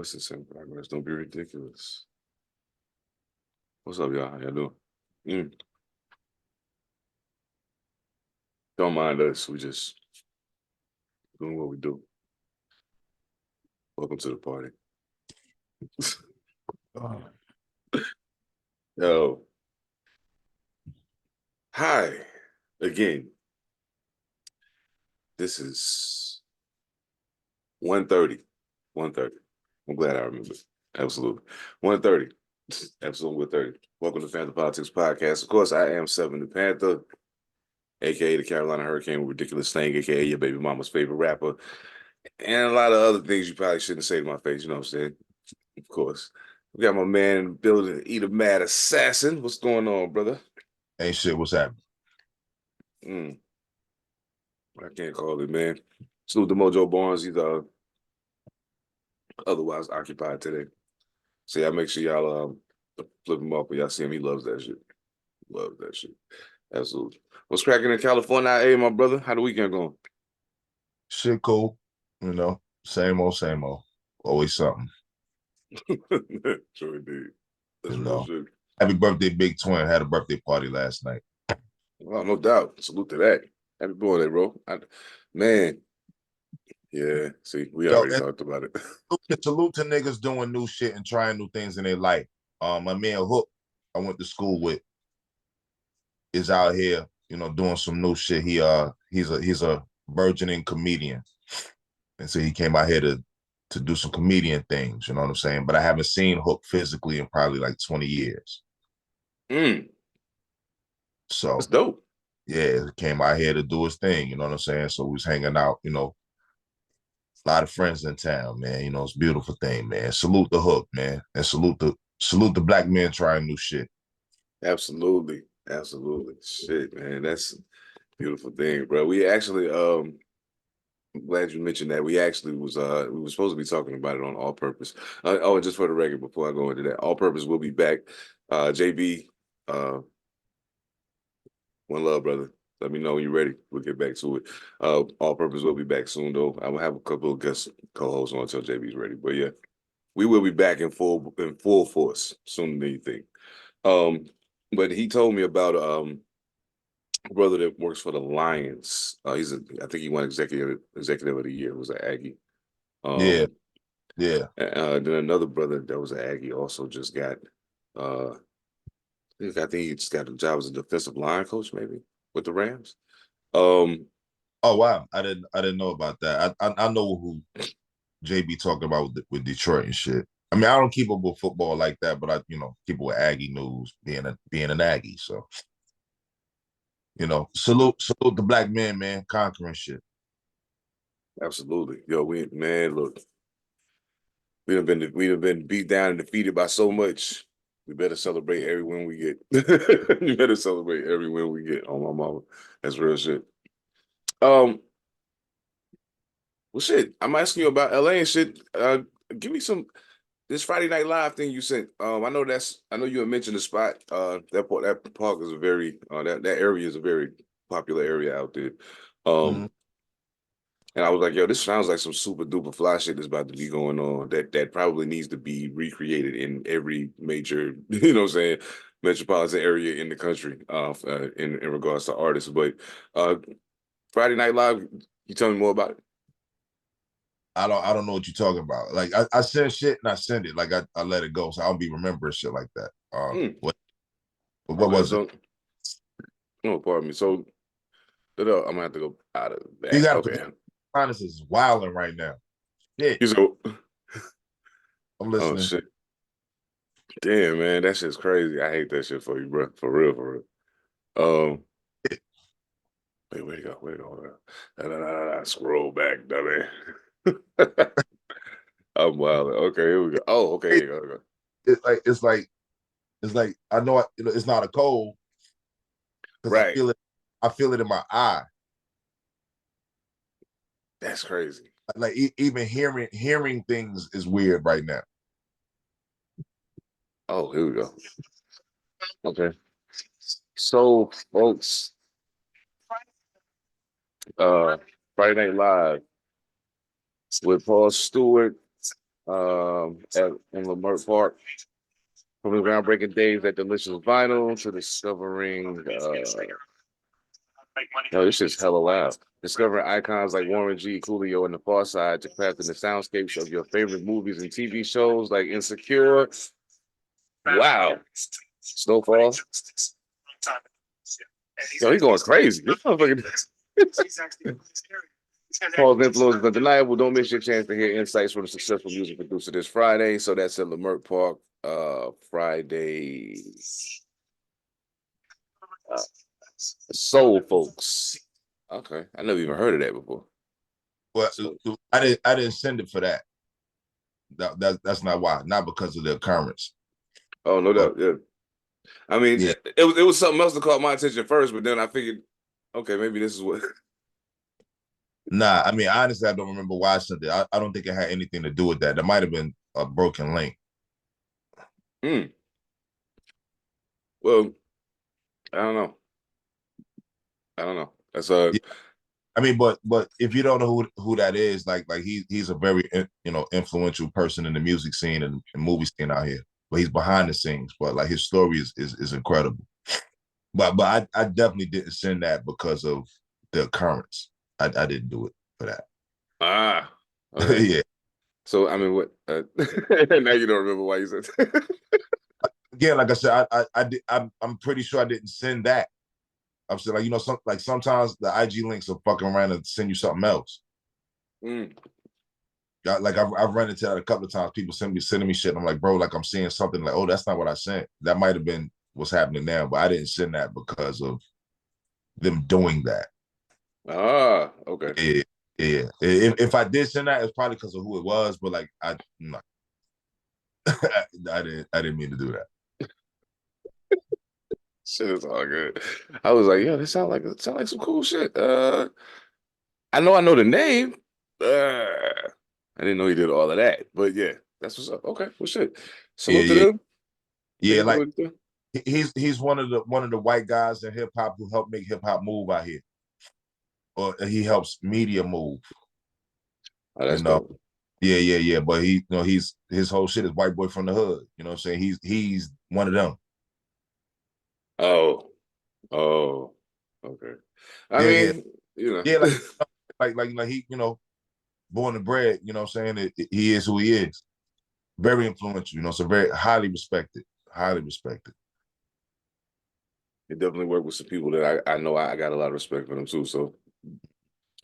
Voice is in progress. Don't be ridiculous. What's up, y'all? How y'all doing? Don't mind us. We just doing what we do. Welcome to the party. Yo. Hi. Again. This is 1:30. 1:30. I'm glad I remember. Absolutely. 1:30. Episode 1:30. Welcome to Pantha Politix Podcast. Of course, I am Seven Da Pantha, a.k.a. the Carolina Hurricane with Ridiculous Thing, a.k.a. your baby mama's favorite rapper, and a lot of other things you probably shouldn't say to my face, you know what I'm saying? Of course. We got my man in the building, ethemadassassin. What's going on, brother? Ain't shit, what's happening? I can't call it, man. Salute to Mojo Barnes. He's otherwise occupied today. So y'all make sure y'all flip him up when y'all see him. He loves that shit. Loves that shit. Absolutely. What's cracking in California? Hey, my brother. How the weekend going? Shit cool. You know, same old, same old. Always something. Sure indeed. That's real shit. Happy birthday, Big Twin. Had a birthday party last night. Well, no doubt. Salute to that. Happy birthday, bro. Man. Yeah, see, we already talked about it. Salute to niggas doing new shit and trying new things in their life. My man Hook, I went to school with, is out here, you know, doing some new shit. He's a burgeoning comedian. And so he came out here to do some comedian things, you know what I'm saying? But I haven't seen Hook physically in probably like 20 years. So that's dope. Yeah, he came out here to do his thing, you know what I'm saying? So we was hanging out, you know. A lot of friends in town, man. You know, it's a beautiful thing, man. Salute the Hook, man. And salute the black men trying new shit. Absolutely. Absolutely. Shit, man. That's a beautiful thing, bro. We actually, I'm glad you mentioned that. We actually we were supposed to be talking about it on All Purpose. And just for the record, before I go into that, All Purpose will be back. JB, one love, brother. Let me know when you're ready. We'll get back to it. All Purpose will be back soon, though. I will have a couple of guest co-hosts on until JB's ready. But yeah, we will be back in full force sooner than you think. But he told me about a brother that works for the Lions. I think he won executive of the year. Was an Aggie. Yeah. Then another brother that was an Aggie also just got. I think he just got a job as a defensive line coach, maybe with the Rams. Oh wow, I didn't know about that. I know who JB talking about with Detroit and shit. I mean, I don't keep up with football like that, but I keep up with Aggie news, being an Aggie. So salute the black man, conquering shit. Absolutely, yo, look, we've been beat down and defeated by so much. We better celebrate every win we get. You better celebrate every win we get. On my mama, that's real shit. Well, shit. I'm asking you about LA and shit. Give me some this Friday Night Live thing you sent. I know you had mentioned the spot. That park is a very that area is a very popular area out there. And I was like, yo, this sounds like some super duper fly shit that's about to be going on. That probably needs to be recreated in every major, you know what I'm saying, metropolitan area in the country, in regards to artists. But Friday Night Live, you tell me more about it. I don't know what you're talking about. Like I send shit and I send it. Like I let it go. So I don't be remembering shit like that. What was it? Oh, pardon me. So I'm gonna have to go out of that. You got Honest is wilding right now. Shit. I'm listening. Oh shit. Damn, man, that shit's crazy. I hate that shit for you, bro. For real. Wait, where you go? Scroll back, dummy. I'm wild. Okay, here we go. Oh, okay, here you go. It's like I know it's not a cold. Right. I feel it in my eye. That's crazy. Like even hearing things is weird right now. Oh, here we go. Okay. So, folks, Friday Night Live with Paul Stewart, in Lamert Park. From the groundbreaking days at Delicious Vinyl to discovering no, this is hella loud. Discovering icons like Warren G. Coolio and the Far Side to crafting the soundscapes of your favorite movies and TV shows like Insecure. Wow. Snowfall. Yo, he going crazy. This motherfucker. Paul's influence is undeniable. Don't miss your chance to hear insights from the successful music producer this Friday. So that's at Lamert Park, Friday. Soul Folks. Okay, I never even heard of that before. Well, I didn't send it for that. That's not why. Not because of the occurrence. Oh, no doubt. Yeah. I mean, yeah. it was something else that caught my attention first, but then I figured, okay, maybe this is what. Nah, I mean, honestly, I don't remember why I sent it. I don't think it had anything to do with that. There might have been a broken link. Well, I don't know. That's Yeah. I mean, but if you don't know who that is, like he's a very influential person in the music scene and movie scene out here. But he's behind the scenes. But like his story is incredible. But I definitely didn't send that because of the occurrence. I didn't do it for that. Okay. Yeah. So I mean, what? Now you don't remember why you said. Again, like I said, I'm pretty sure I didn't send that. I'm saying sometimes the IG links are fucking around and send you something else. Like I've run into that a couple of times. People sending me shit. And I'm like, bro, like I'm seeing something like, oh, that's not what I sent. That might have been what's happening now, but I didn't send that because of them doing that. Okay. Yeah. If I did send that, it's probably because of who it was. But like I didn't mean to do that. Shit is all good. I was like, yo, this sound like some cool shit. I know the name. I didn't know he did all of that, but yeah, that's what's up. Okay, well, shit. Salute to them. Yeah. Like he's one of the white guys in hip hop who helped make hip hop move out here, or he helps media move. Oh, that's dope. Yeah. But his whole shit is white boy from the hood. You know what I'm saying? He's one of them. Oh, okay. I mean, like he, born and bred. You know what I'm saying? He is who he is. Very influential. So very highly respected. Highly respected. He definitely worked with some people that I know I got a lot of respect for them too. So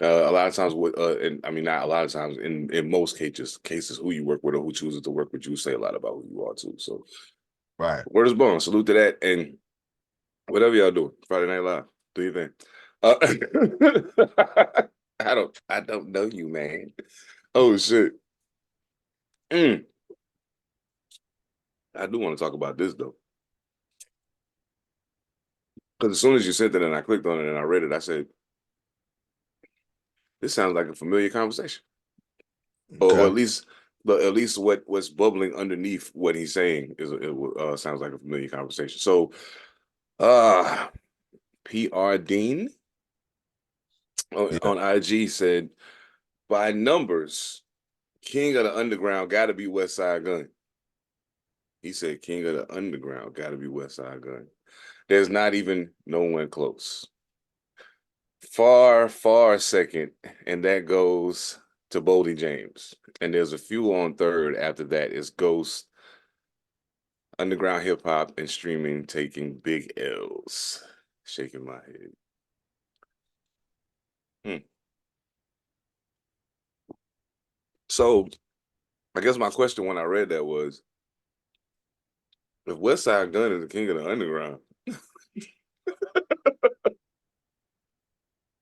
a lot of times and I mean not a lot of times in most cases who you work with or who chooses to work with you say a lot about who you are too. So right. Word is born. Salute to that, and whatever y'all do, Friday Night Live, do your thing. I don't know you, man. Oh shit. I do want to talk about this though. Because as soon as you sent it and I clicked on it and I read it, I said, this sounds like a familiar conversation. Okay. Or at least what's bubbling underneath what he's saying sounds like a familiar conversation. So PR Dean on IG said, by numbers, King of the Underground gotta be Westside Gun. He said King of the Underground gotta be Westside Gun. There's not even no one close. Far, far second, and that goes to Boldy James. And there's a few on third after that. It's Ghost, underground hip hop, and streaming taking big L's. Shaking my head. So I guess my question when I read that was, if Westside Gun is the king of the underground,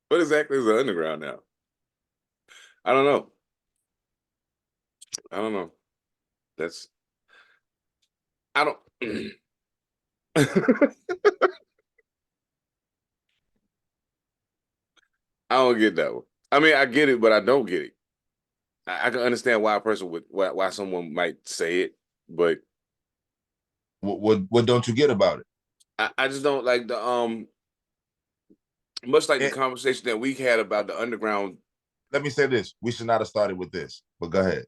what exactly is the underground now? I don't know. I don't. I don't get that one. I mean, I get it, but I don't get it. I can understand why a person why someone might say it, but what don't you get about it? I just don't like the much like the conversation that we had about the underground. Let me say this: we should not have started with this, but go ahead.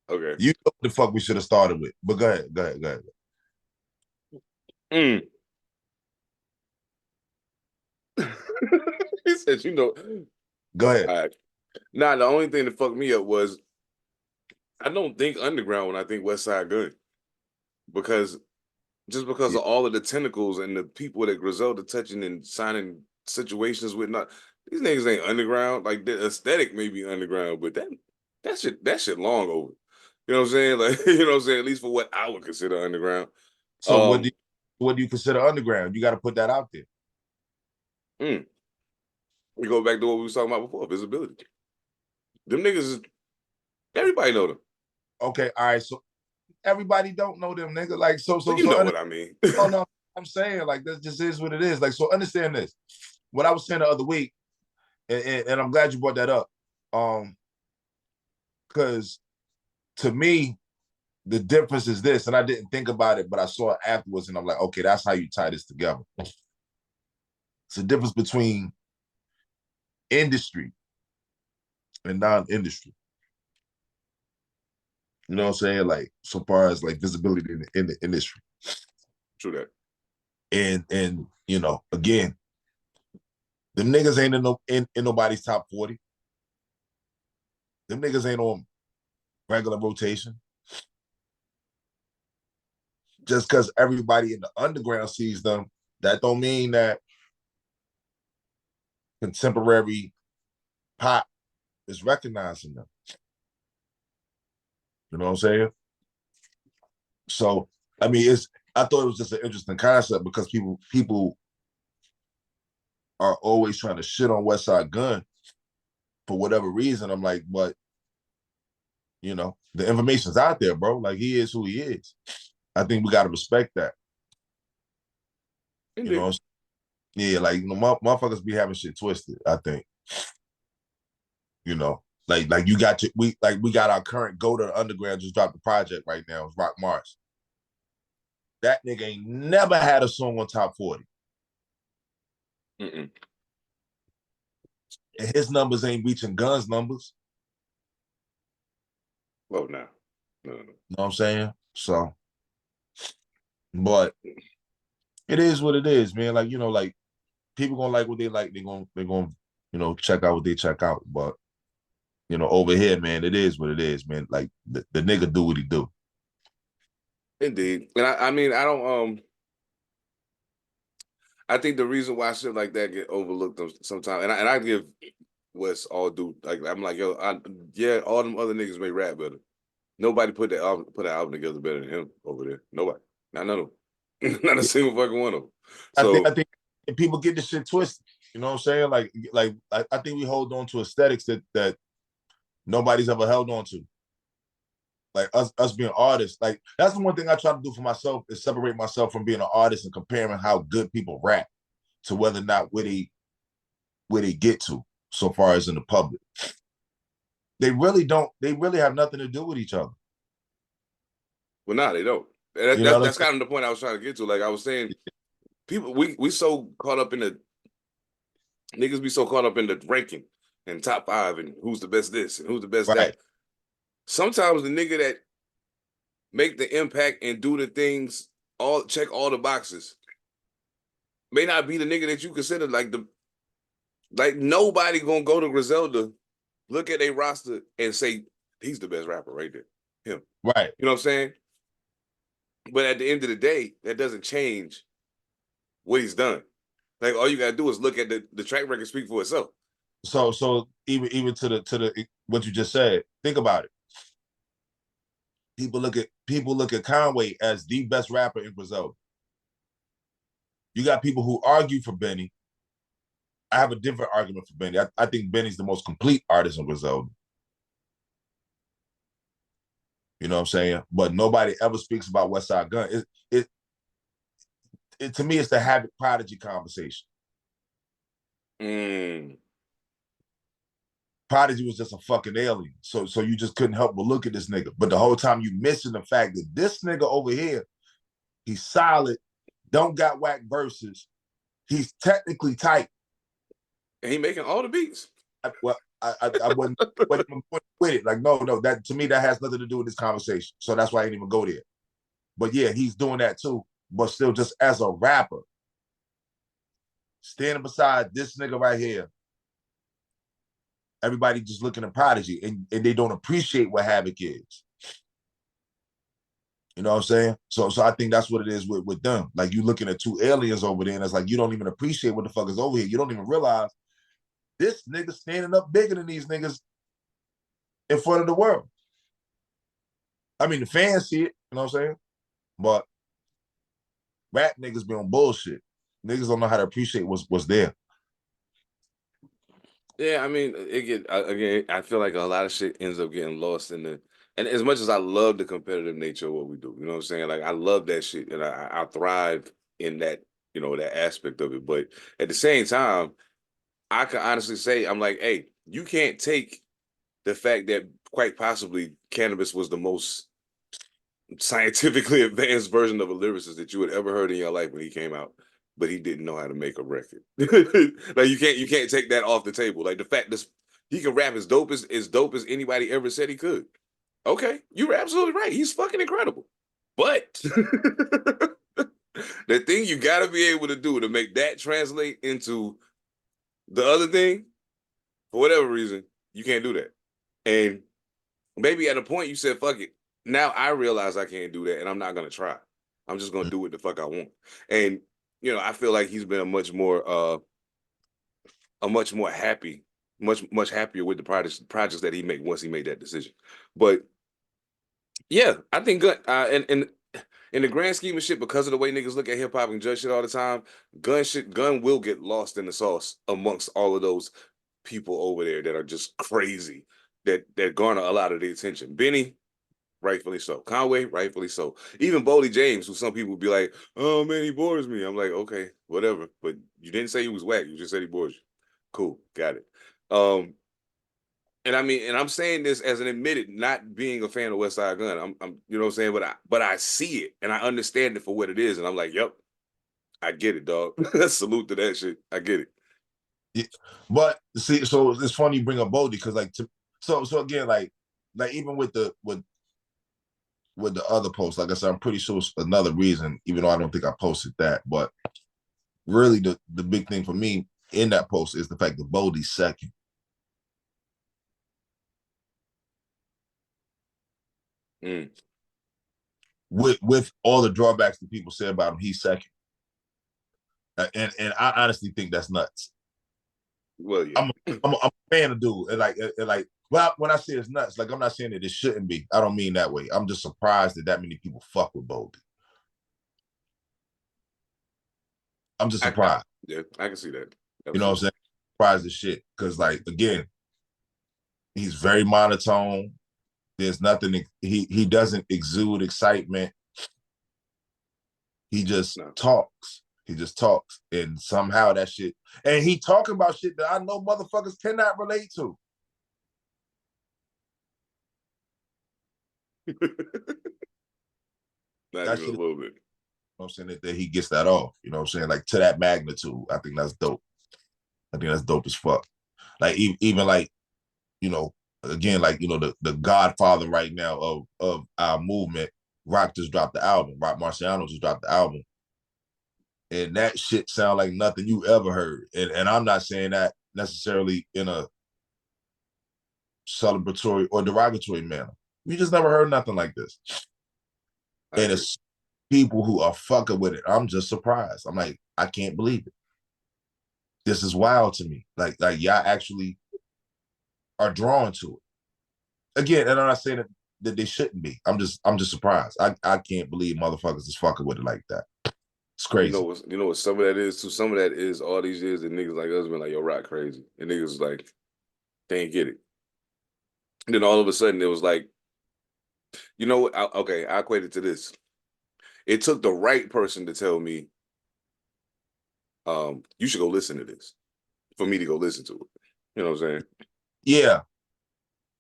Okay. You know what the fuck we should have started with. But go ahead. Mm. He said, you know. Go ahead. All right. Nah, the only thing that fucked me up was I don't think underground when I think Westside Gun. Because because Yeah. of all of the tentacles and the people that Griselda touching and signing situations with, not these niggas ain't underground. Like the aesthetic may be underground, but that shit long over. You know what I'm saying? Like, you know what I'm saying? At least for what I would consider underground. So what do you consider underground? You got to put that out there. Mm, we go back to what we was talking about before, visibility. Them niggas is everybody know them. Okay, all right. So everybody don't know them, nigga. Like But you know what I mean. oh no, I'm saying like this just is what it is. Like, so understand this. What I was saying the other week, and I'm glad you brought that up. Because to me, the difference is this, and I didn't think about it, but I saw it afterwards, and I'm like, okay, that's how you tie this together. It's the difference between industry and non-industry. You know what I'm saying? Like, so far as like visibility in the industry. True that. And you know, again, them niggas ain't in nobody's top 40. Them niggas ain't on regular rotation. Just because everybody in the underground sees them, that don't mean that contemporary pop is recognizing them. You know what I'm saying? So, I mean, I thought it was just an interesting concept because people are always trying to shit on Westside Gun for whatever reason. I'm like, but you know, the information's out there, bro. Like, he is who he is. I think we got to respect that. You know, yeah, like, you know, motherfuckers be having shit twisted. I think, you know, like you got we got our current go to the underground just dropped the project right now. It's Rock Mars. That nigga ain't never had a song on top 40. Mm-mm. And his numbers ain't reaching Gun's numbers. Oh, no. No. You know what I'm saying? So, but it is what it is, man. Like, you know, like people gonna like what they like. They're gonna, you know, check out what they check out. But, you know, over here, man, it is what it is, man. Like the nigga do what he do. Indeed. And I mean, I don't I think the reason why shit like that get overlooked sometimes, and I give West all due. Like I'm like, yo, yeah, all them other niggas may rap better. Nobody put that album together better than him over there. Nobody, not none of them, not a single fucking one of them. I So think people get this shit twisted. You know what I'm saying? Like I think we hold on to aesthetics that nobody's ever held on to. Like us being artists. Like that's the one thing I try to do for myself is separate myself from being an artist and comparing how good people rap to whether or not where they get to so far as in the public. They really don't. They really have nothing to do with each other. well, nah, they don't. And You know what I'm that's kind of the point I was trying to get to. Like I was saying, people we so caught up in the niggas be so caught up in the ranking and top 5 and who's the best this and who's the best saying? that. Right. Sometimes the nigga that make the impact and do the things all check all the boxes may not be the nigga that you consider like nobody gonna go to Griselda, look at a roster and say he's the best rapper right there. Him. Right. You know what I'm saying? But at the end of the day, that doesn't change what he's done. Like all you gotta do is look at the track record speak for itself. So even to the what you just said, think about it. People look at Conway as the best rapper in Brazil. You got people who argue for Benny. I have a different argument for Benny. I think Benny's the most complete artist in Brazil. You know what I'm saying? But nobody ever speaks about Westside Gun. It to me, it's the Habit Prodigy conversation. Mm. Prodigy was just a fucking alien. So you just couldn't help but look at this nigga. But the whole time you missing the fact that this nigga over here, he's solid, don't got whack verses. He's technically tight. And he making all the beats. Well, I wasn't even with it. Like, no, that to me, that has nothing to do with this conversation. So that's why I didn't even go there. But yeah, he's doing that too. But still, just as a rapper, standing beside this nigga right here, everybody just looking at Prodigy and they don't appreciate what Havoc is. You know what I'm saying? So I think that's what it is with them. Like, you looking at two aliens over there, and it's like you don't even appreciate what the fuck is over here. You don't even realize this nigga standing up bigger than these niggas in front of the world. I mean, the fans see it, you know what I'm saying? But rap niggas be on bullshit. Niggas don't know how to appreciate what's there. Yeah, I mean, again, I feel like a lot of shit ends up getting lost in the. And as much as I love the competitive nature of what we do, you know what I'm saying? Like, I love that shit, and I thrive in that, that aspect of it. But at the same time, I can honestly say, I'm like, hey, you can't take the fact that quite possibly cannabis was the most scientifically advanced version of a lyricist that you had ever heard in your life when he came out, but he didn't know how to make a record. Like, you can't take that off the table. Like, the fact that he can rap as dope as anybody ever said he could. Okay, you're absolutely right. He's fucking incredible. But the thing you got to be able to do to make that translate into the other thing, for whatever reason, you can't do that. And maybe at a point you said, fuck it. Now I realize I can't do that, and I'm not going to try. I'm just going to do what the fuck I want. And, I feel like he's been a much more happy, much happier with the projects that he made once he made that decision. But yeah, I think and in the grand scheme of shit, because of the way niggas look at hip hop and judge shit all the time, gun will get lost in the sauce amongst all of those people over there that are just crazy, that garner a lot of the attention. Benny, rightfully so. Conway, rightfully so. Even Boldy James, who some people would be like, oh man, he bores me. I'm like, okay, whatever. But you didn't say he was whack. You just said he bores you. Cool, got it. And I mean, and I'm saying this as an admitted not being a fan of Westside Gun. I'm you know what I'm saying, but I see it and I understand it for what it is, and I'm like, yep, I get it, dog. Salute to that shit. I get it. Yeah. But see, so it's funny you bring up Boldy because so again, like even with the other posts, like I said, I'm pretty sure it's another reason, even though I don't think I posted that. But really, the big thing for me in that post is the fact that Boldy's second. Mm. With all the drawbacks that people say about him, he's second. And I honestly think that's nuts. Well, yeah. I'm a fan of dude, and like well, when I say it's nuts, like I'm not saying that it shouldn't be. I don't mean that way. I'm just surprised that many people fuck with Boldy. I'm just surprised. Yeah, I can see that. Absolutely. You know what I'm saying? Surprised as shit. Because, like, again, he's very monotone. There's nothing, he doesn't exude excitement. He just talks. He just talks. And somehow that shit, and he talking about shit that I know motherfuckers cannot relate to. Not even a little bit. You know what I'm saying? That he gets that off. You know what I'm saying? Like, to that magnitude. I think that's dope. I think that's dope as fuck. Like, even like, again, like, the godfather right now of our movement, Rock just dropped the album. Rock Marciano just dropped the album. And that shit sound like nothing you ever heard. And I'm not saying that necessarily in a celebratory or derogatory manner. We just never heard nothing like this. And it's people who are fucking with it. I'm just surprised. I'm like, I can't believe it. This is wild to me. Like y'all actually are drawn to it. Again, and I'm not saying that they shouldn't be. I'm just surprised. I can't believe motherfuckers is fucking with it like that. It's crazy. You know what some of that is too? Some of that is all these years that niggas like us been like, yo, Rock crazy. And niggas like, they ain't get it. And then all of a sudden it was like, you know what? I equate it to this. It took the right person to tell me, you should go listen to this, for me to go listen to it. You know what I'm saying? Yeah.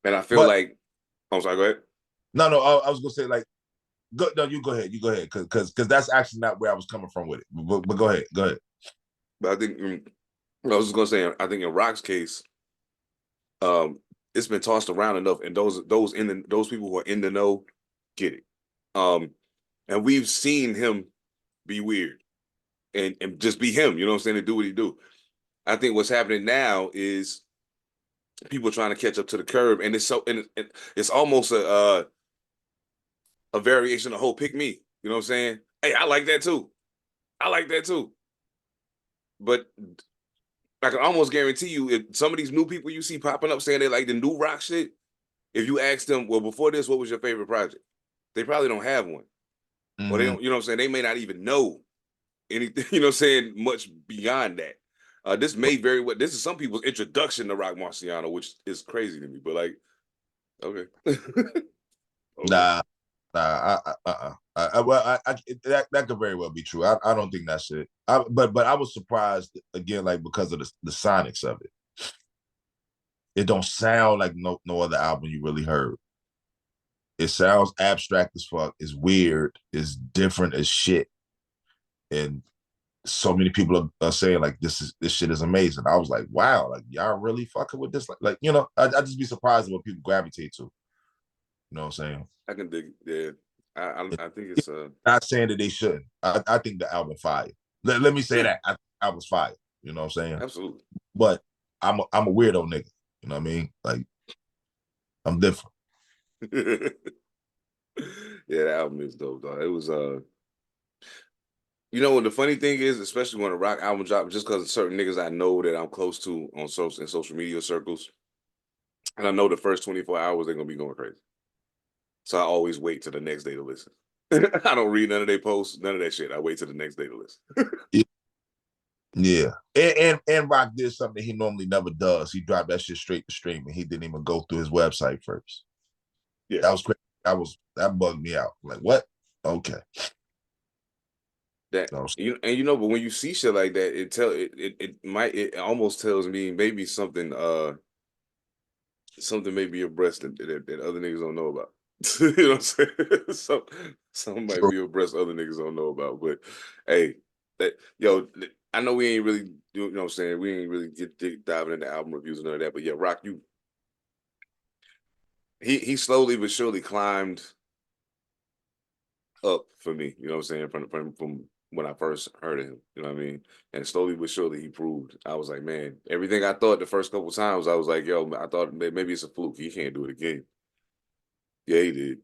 And I feel like, I'm sorry, go ahead. No, I was gonna say, like, you go ahead, because that's actually not where I was coming from with it. But go ahead. But I think I was just gonna say, I think in Rock's case, It's been tossed around enough, and those people who are in the know get it. And we've seen him be weird and just be him, you know what I'm saying, and do what he do. I think what's happening now is people trying to catch up to the curve, and it's almost a variation of whole pick me. You know what I'm saying? Hey, I like that too. I like that too. But I can almost guarantee you, if some of these new people you see popping up saying they like the new rock shit, if you ask them, well, before this, what was your favorite project? They probably don't have one. Or they don't, you know what I'm saying? They may not even know anything, you know what I'm saying, much beyond that. This may very well, this is some people's introduction to Rock Marciano, which is crazy to me, but like, okay. Okay. Nah, that could very well be true. I don't think that's it. But I was surprised again, like because of the sonics of it. It don't sound like no other album you really heard. It sounds abstract as fuck. It's weird. It's different as shit. And so many people are saying like this shit is amazing. I was like, wow, like y'all really fucking with this? Like you know, I just be surprised at what people gravitate to. You know what I'm saying? I can dig it. Yeah. I think it's Not saying that they shouldn't. I think the album fire. Let me say that. I think the album's fire. You know what I'm saying? absolutely. But I'm a weirdo nigga. You know what I mean? Like I'm different. Yeah, the album is dope, dog. It was you know what the funny thing is, especially when a rock album drops, just because of certain niggas I know that I'm close to on social media circles, and I know the first 24 hours they're gonna be going crazy. So I always wait till the next day to listen. I don't read none of their posts, none of that shit. I wait till the next day to listen. Yeah. And Rock did something he normally never does. He dropped that shit straight to streaming. He didn't even go through his website first. Yeah. That was crazy. That bugged me out. Like, what? Okay. That you know, but when you see shit like that, it almost tells me maybe something may be abreast that other niggas don't know about. You know what I'm saying? Some might be abreast other niggas don't know about. But hey, I know we ain't really you know what I'm saying, we ain't really diving into album reviews and none of that. But yeah, Rock, he slowly but surely climbed up for me, you know what I'm saying, from when I first heard of him, you know what I mean? And slowly but surely he proved. I was like, man, everything I thought the first couple times, I was like, yo, I thought maybe it's a fluke. He can't do it again. Yeah, he did.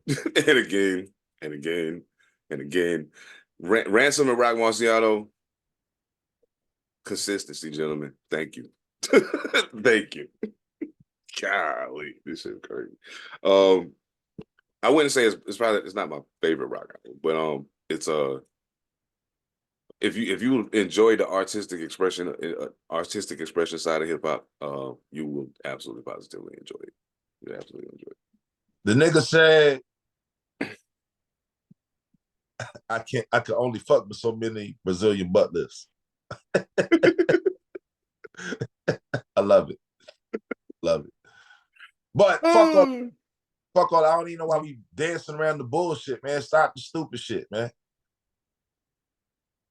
And again, and again, and again. Ransom and Rock Marciano, consistency, gentlemen. Thank you. Thank you. Golly, this shit crazy. I wouldn't say it's not my favorite rock album, but it's if you enjoy the artistic expression side of hip hop, you will absolutely positively enjoy it. You absolutely enjoy it. The nigga said I can only fuck with so many Brazilian butt lifts. I love it. Love it. But fuck all. I don't even know why we dancing around the bullshit, man. Stop the stupid shit, man.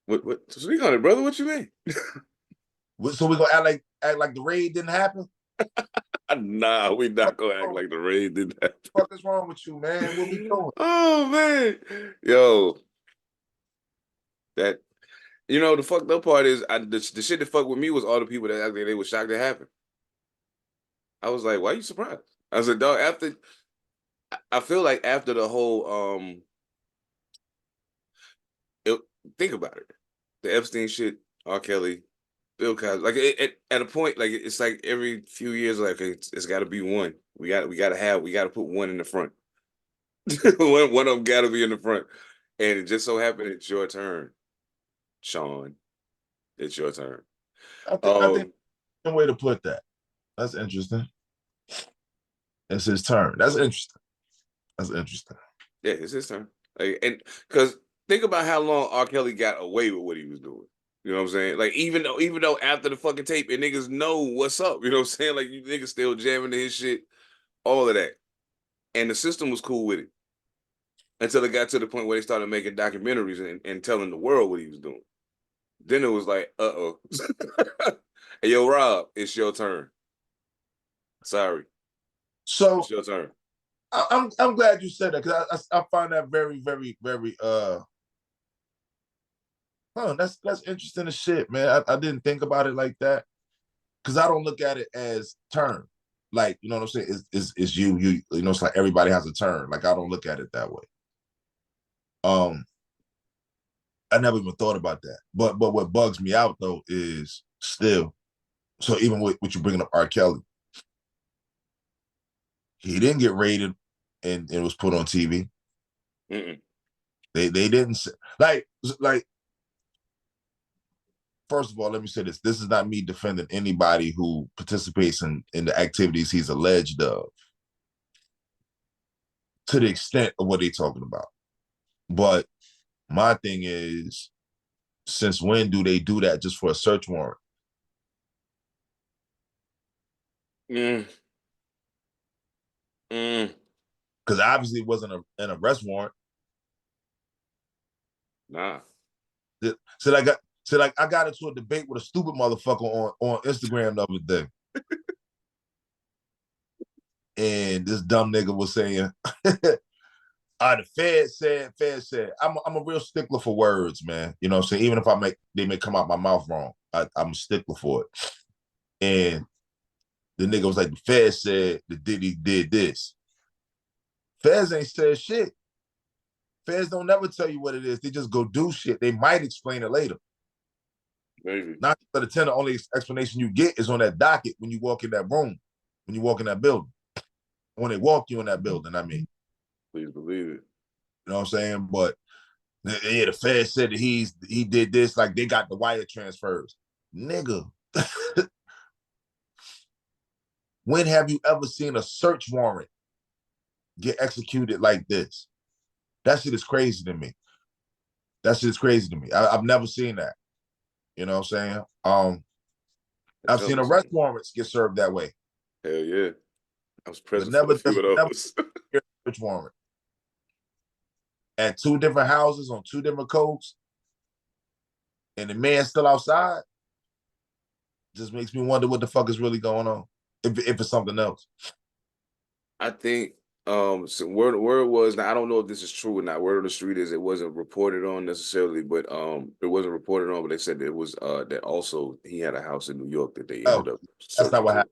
What speak on it, brother? What you mean? So we gonna act like the raid didn't happen? Nah, we not gonna act like the raid did that. What the fuck is wrong with you, man? What we doing? Oh man, yo, that you know the fucked up part is the shit that fucked with me was all the people that actually they were shocked it happened. I was like, why are you surprised? I was like, dog, I feel like after the whole think about it, the Epstein shit, R. Kelly, Bill Cosby, like at a point, like it's like every few years, like it's got to be one. We got to put one in the front. one of them got to be in the front, and it just so happened it's your turn, Sean. It's your turn. I think the way to put that. That's interesting. It's his turn. That's interesting. That's interesting. Yeah, it's his turn. Like, and because think about how long R. Kelly got away with what he was doing. You know what I'm saying? Like even though after the fucking tape and niggas know what's up, you know what I'm saying? Like you niggas still jamming to his shit, all of that. And the system was cool with it. Until it got to the point where they started making documentaries and telling the world what he was doing. Then it was like, uh-oh. Hey, yo, Rob, it's your turn. Sorry. So It's your turn. I'm glad you said that because I find that very, very, very that's interesting as shit, man. I didn't think about it like that because I don't look at it as turn. Like, you know what I'm saying? Is you know, it's like everybody has a turn. Like, I don't look at it that way. I never even thought about that. But what bugs me out though is still, so even with you bringing up R. Kelly, he didn't get rated and it was put on TV. Mm-mm. They didn't like first of all, let me say this. This is not me defending anybody who participates in the activities he's alleged of to the extent of what they're talking about. But my thing is, since when do they do that just for a search warrant? Mm. Because obviously it wasn't an arrest warrant. Nah. So I got into a debate with a stupid motherfucker on Instagram the other day. And this dumb nigga was saying, the Fed said, I'm a real stickler for words, man. You know what I'm saying? Even if they may come out my mouth wrong, I'm a stickler for it. And the nigga was like, the Fed said that Diddy did this. Feds ain't said shit. Feds don't never tell you what it is. They just go do shit. They might explain it later. Maybe. 9 out of 10, the only explanation you get is on that docket when you walk in that room, when you walk in that building. When they walk you in that building, I mean. Please believe it. You know what I'm saying? But yeah, the Fed said that he did this, like they got the wire transfers. Nigga, when have you ever seen a search warrant get executed like this? That shit is crazy to me. I've never seen that. You know what I'm saying? I've seen arrest warrants get served that way. Hell yeah. I was But present for never a few of those. search warrant. At 2 different houses on 2 different codes, and the man's still outside, just makes me wonder what the fuck is really going on. If it's something else. I think so word was, now I don't know if this is true or not. Word on the street is it wasn't reported on necessarily, but it wasn't reported on, but they said that it was that also he had a house in New York that they ended up that's not what happened.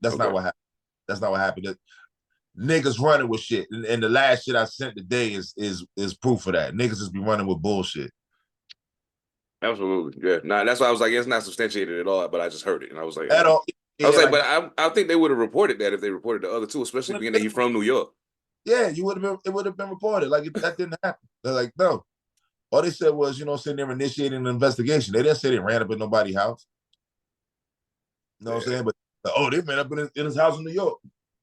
That's not what happened. That's not what happened. Niggas running with shit. And the last shit I sent today is proof of that. Niggas just be running with bullshit. Absolutely. Yeah. Nah, that's why I was like, it's not substantiated at all, but I just heard it. And I was like, at all. Yeah, I was like, but I think they would have reported that if they reported the other two, especially being that he's from New York. Yeah, it would have been reported. Like that didn't happen. They're like, no. All they said was, you know, saying they're initiating an investigation. They didn't say they ran up in nobody's house. You know what I'm saying? But they ran up in his house in New York.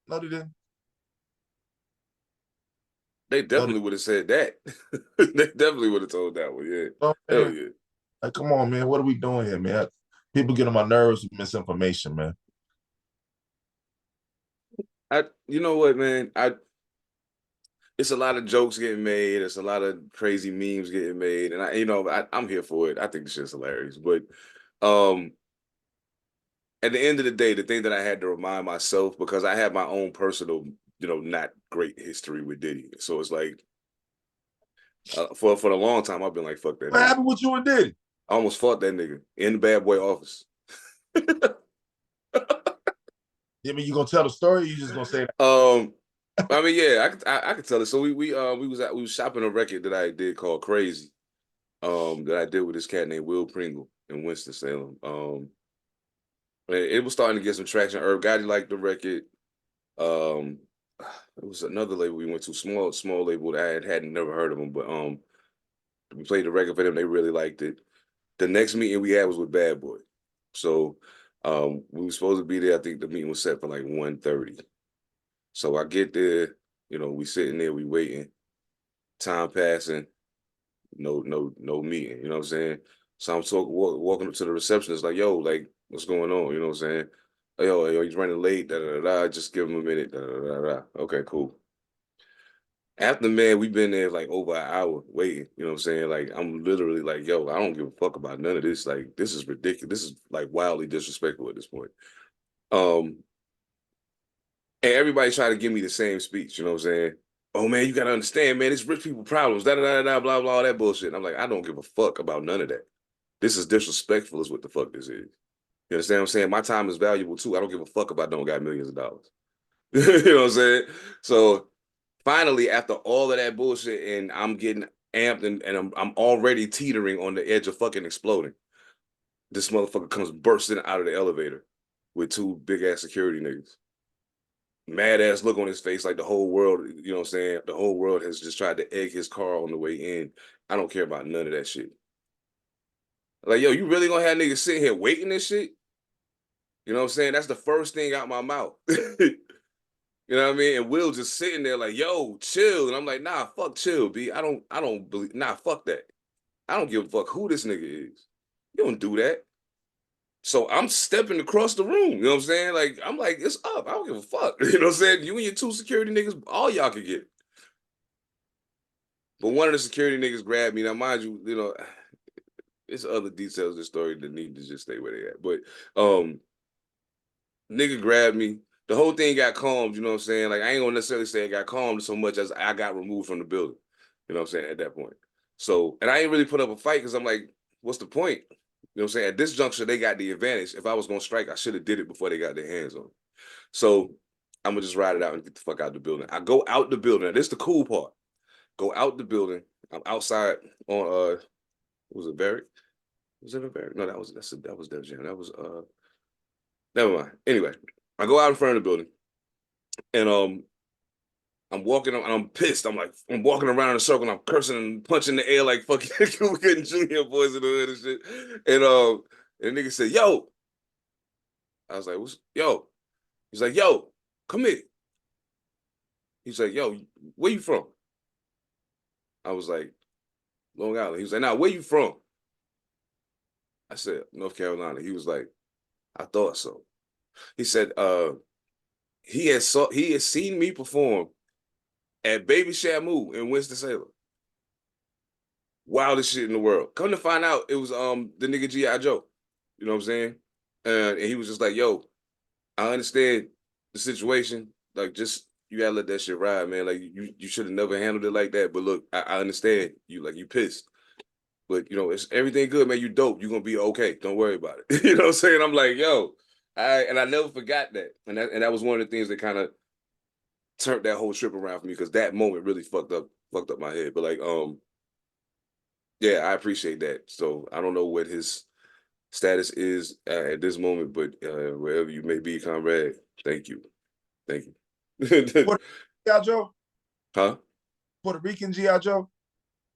No, they didn't. They definitely would have said that. They definitely would have told that one. Yeah. Oh, hell yeah. Like, come on, man. What are we doing here, man? People get on my nerves with misinformation, man. You know what, man? It's a lot of jokes getting made. It's a lot of crazy memes getting made, and I'm here for it. I think the shit's hilarious. But at the end of the day, the thing that I had to remind myself, because I have my own personal, not great history with Diddy, so it's like for a long time I've been like, fuck that. What happened with you and Diddy? I almost fought that nigga in the Bad Boy office. Yeah, I mean, you gonna tell the story? Or you just gonna say that? I mean, yeah, I could tell it. So we was shopping a record that I did called Crazy, that I did with this cat named Will Pringle in Winston-Salem. It was starting to get some traction. Herb Gotti liked the record. It was another label we went to, small label that I hadn't never heard of them, but we played the record for them. They really liked it. The next meeting we had was with Bad Boy, so we were supposed to be there. I think the meeting was set for like 1:30. So I get there, we sitting there, we waiting, time passing, no meeting, you know what I'm saying? So I'm walking up to the receptionist like, yo, like, what's going on? You know what I'm saying? Yo, he's running late, just give him a minute, Okay, cool. After, man, we've been there like over an hour waiting, you know what I'm saying? Like, I'm literally like, yo, I don't give a fuck about none of this. Like, this is ridiculous. This is like wildly disrespectful at this point. And everybody try to give me the same speech, you know what I'm saying? Oh man, you gotta understand, man, it's rich people problems, da da da da blah blah all that bullshit. And I'm like, I don't give a fuck about none of that. This is disrespectful, is what the fuck this is. You understand what I'm saying? My time is valuable too. I don't give a fuck if I don't got millions of dollars. You know what I'm saying? So finally, after all of that bullshit, and I'm getting amped and I'm already teetering on the edge of fucking exploding. This motherfucker comes bursting out of the elevator with two big ass security niggas. Mad ass look on his face, like the whole world, you know what I'm saying? The whole world has just tried to egg his car on the way in. I don't care about none of that shit. Like, yo, you really gonna have niggas sitting here waiting this shit? You know what I'm saying? That's the first thing out my mouth. You know what I mean? And Will just sitting there like, yo, chill. And I'm like, nah, fuck chill, B. I don't believe, nah, fuck that. I don't give a fuck who this nigga is. You don't do that. So I'm stepping across the room. You know what I'm saying? Like, I'm like, it's up. I don't give a fuck. You know what I'm saying? You and your two security niggas, all y'all can get. But one of the security niggas grabbed me. Now, mind you, you know, it's other details of the story that need to just stay where they at. But nigga grabbed me. The whole thing got calmed, you know what I'm saying? Like, I ain't gonna necessarily say it got calmed so much as I got removed from the building. You know what I'm saying, at that point. So, and I ain't really put up a fight because I'm like, what's the point? You know what I'm saying? At this juncture, they got the advantage. If I was gonna strike, I should have did it before they got their hands on me. So I'm gonna just ride it out and get the fuck out the building. I go out the building. Now, this is the cool part. Go out the building. I'm outside on was it Barrick? Was it a Barrick? No, that was Def Jam. That was never mind. Anyway, I go out in front of the building and I'm walking and I'm pissed. I'm like, I'm walking around in a circle and I'm cursing and punching the air like fucking getting Junior boys in the hood and shit. And the nigga said, yo. I was like, what's yo? He's like, yo, come here. He's like, yo, where you from? I was like, Long Island. He was like, now, where you from? I said, North Carolina. He was like, I thought so. He said, he had seen me perform at Baby Shamu in Winston-Salem. Wildest shit in the world. Come to find out, it was the nigga G.I. Joe. You know what I'm saying? And he was just like, yo, I understand the situation. Like, just you gotta let that shit ride, man. Like, you should have never handled it like that. But look, I understand you. Like, you pissed. But you know, it's everything good, man. You dope. You're gonna be okay. Don't worry about it. You know what I'm saying? I'm like, yo, I never forgot that. And that was one of the things that kind of turned that whole trip around for me because that moment really fucked up my head. But like, yeah, I appreciate that. So I don't know what his status is at this moment, but wherever you may be, comrade, thank you. Thank you. G.I. Joe? Huh? Puerto Rican G.I. Joe?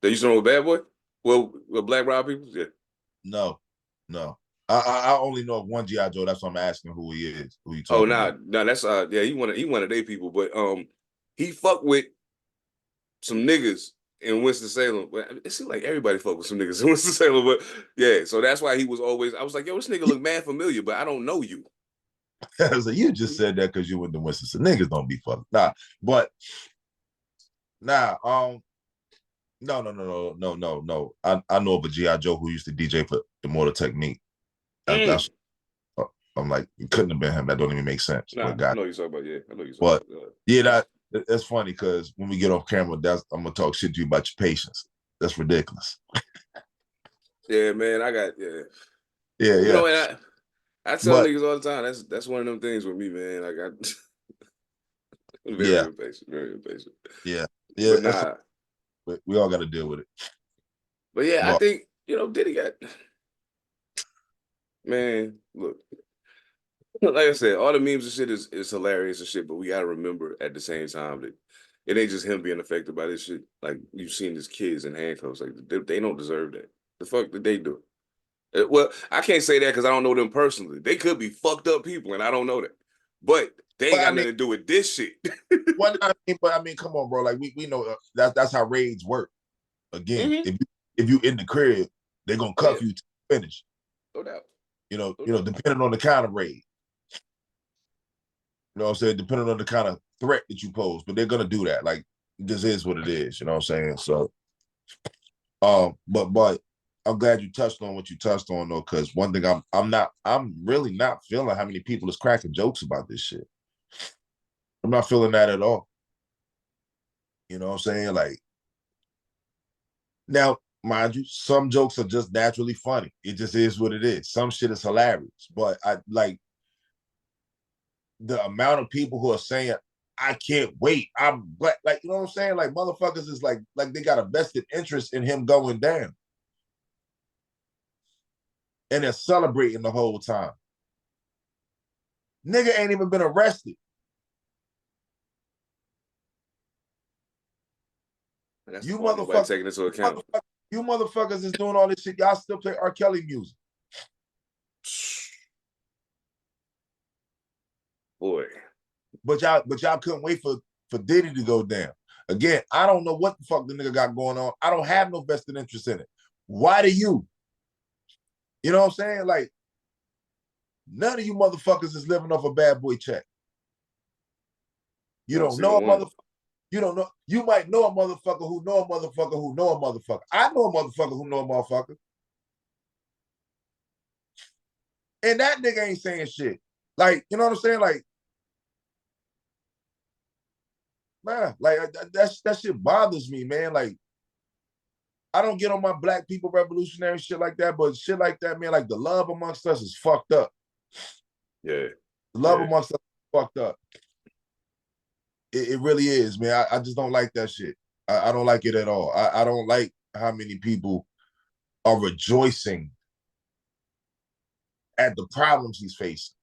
They used to know Bad Boy? Well, Black Rob people? Yeah. No. I only know of one G.I. Joe. That's why I'm asking who he is. Who you talking about? Nah, that's yeah, he one of their people, but he fucked with some niggas in Winston-Salem. It seemed like everybody fucked with some niggas in Winston-Salem, but yeah, so that's why he was always, I was like, yo, this nigga look mad familiar, but I don't know you. So you just said that because you went to Winston. So niggas don't be fucking. No. I know of a G.I. Joe who used to DJ for Immortal Technique. That's I'm like, it couldn't have been him. That don't even make sense. Nah, but God, I know you're talking about, yeah. I know you're talking about. Yeah, that's funny because when we get off camera, I'm gonna talk shit to you about your patience. That's ridiculous. Yeah, man, I got Yeah. You know, and I tell niggas all the time, that's one of them things with me, man. Like I'm very impatient. Yeah. But nah. We all got to deal with it. But yeah, I think, you know, Diddy got, man, look, like I said, all the memes and shit is hilarious and shit, but we gotta remember at the same time that it ain't just him being affected by this shit. Like, you've seen his kids in handcuffs. Like, they don't deserve that. The fuck did they do? Well, I can't say that because I don't know them personally. They could be fucked up people, and I don't know that. But they ain't got nothing to do with this shit. But I mean, come on, bro. Like we know that's how raids work. Again, if you in the crib, they're gonna cuff you to finish. No doubt. You know, depending on the kind of raid. You know what I'm saying? Depending on the kind of threat that you pose, but they're gonna do that. Like, this is what it is. You know what I'm saying? So, but I'm glad you touched on what you touched on though, because one thing I'm really not feeling how many people is cracking jokes about this shit. I'm not feeling that at all. You know what I'm saying? Like, now, mind you, some jokes are just naturally funny. It just is what it is. Some shit is hilarious. But I like the amount of people who are saying, I can't wait. I'm black. Like, you know what I'm saying? Like, motherfuckers is like they got a vested interest in him going down. And they're celebrating the whole time. Nigga ain't even been arrested. That's You the part nobody motherfuckers, taking into account. you motherfuckers is doing all this shit. Y'all still play R. Kelly music. Boy. But y'all couldn't wait for Diddy to go down. Again, I don't know what the fuck the nigga got going on. I don't have no vested interest in it. Why do you? You know what I'm saying? Like, none of you motherfuckers is living off a bad boy check. You don't know a motherfucker. You don't know. You might know a motherfucker who know a motherfucker who know a motherfucker. I know a motherfucker who know a motherfucker. And that nigga ain't saying shit. Like, you know what I'm saying? Like, man, like that shit bothers me, man. Like, I don't get on my black people revolutionary shit like that, but shit like that, man, like the love amongst us is fucked up. Yeah. The love amongst us is fucked up. It really is, man. I just don't like that shit. I don't like it at all. I don't like how many people are rejoicing at the problems he's facing.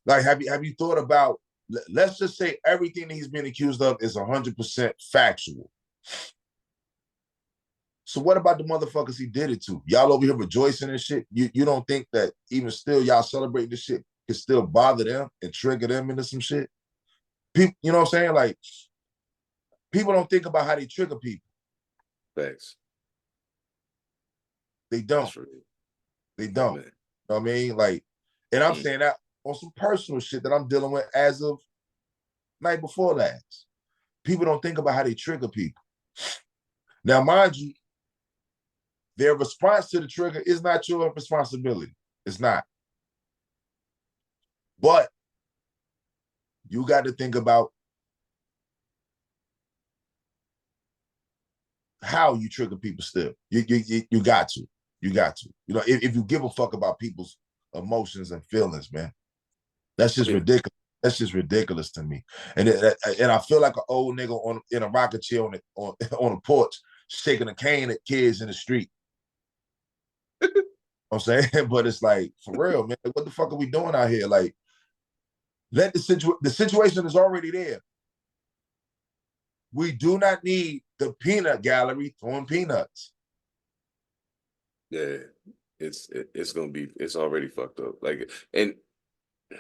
Like, have you thought about, let's just say everything that he's been accused of is 100% factual. So what about the motherfuckers he did it to? Y'all over here rejoicing and shit. You don't think that even still y'all celebrating this shit can still bother them and trigger them into some shit? People, you know what I'm saying? Like, people don't think about how they trigger people. Thanks. They don't. They don't. You know what I mean? Like, and I'm saying that on some personal shit that I'm dealing with as of night before last. People don't think about how they trigger people. Now, mind you, their response to the trigger is not your responsibility. It's not. But you got to think about how you trigger people still. You got to. You got to. You know, if you give a fuck about people's emotions and feelings, man, that's just ridiculous. That's just ridiculous to me. And I feel like an old nigga in a rocket chair on a porch shaking a cane at kids in the street. I'm saying, but it's like, for real, man, what the fuck are we doing out here? Like, let the situation is already there. We do not need the peanut gallery throwing peanuts. Yeah, it's gonna be, it's already fucked up. Like, and I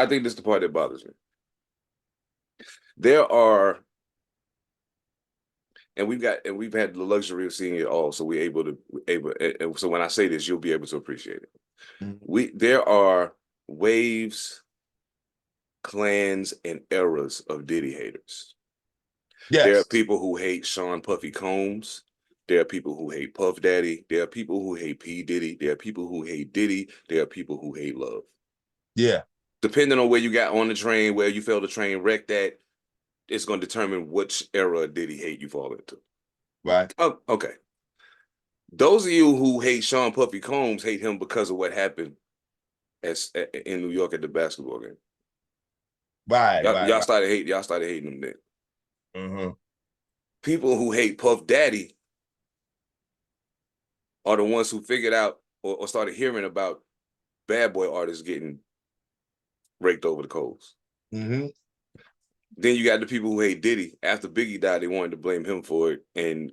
think this is the part that bothers me. There are, and we've had the luxury of seeing it all, so we're and so when I say this, you'll be able to appreciate it. Mm-hmm. There are waves, clans, and eras of Diddy haters. Yes. There are people who hate Sean Puffy Combs. There are people who hate Puff Daddy. There are people who hate P. Diddy. There are people who hate Diddy. There are people who hate Love. Yeah. Depending on where you got on the train, where you felt the train wrecked at, it's going to determine which era of Diddy hate you fall into. Right. Oh, okay. Those of you who hate Sean Puffy Combs hate him because of what happened in New York at the basketball game. Right. Y'all started hating him then. Mm-hmm. People who hate Puff Daddy are the ones who figured out or started hearing about bad boy artists getting raked over the coals. Mm-hmm. Then you got the people who hate Diddy. After Biggie died, they wanted to blame him for it, and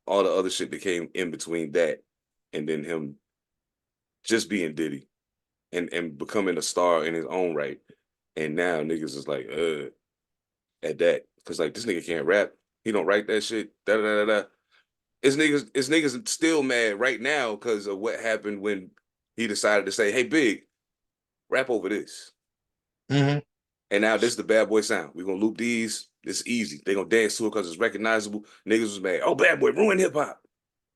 all the other shit that came in between that, and then him just being Diddy and becoming a star in his own right. And now niggas is like, at that. Because, like, this nigga can't rap. He don't write that shit. Da-da-da-da-da. It's niggas still mad right now because of what happened when he decided to say, hey, Big, rap over this. Mm-hmm. And now this is the bad boy sound. We're going to loop these. It's easy. They're going to dance to it because it's recognizable. Niggas was mad. Oh, bad boy, ruin hip-hop.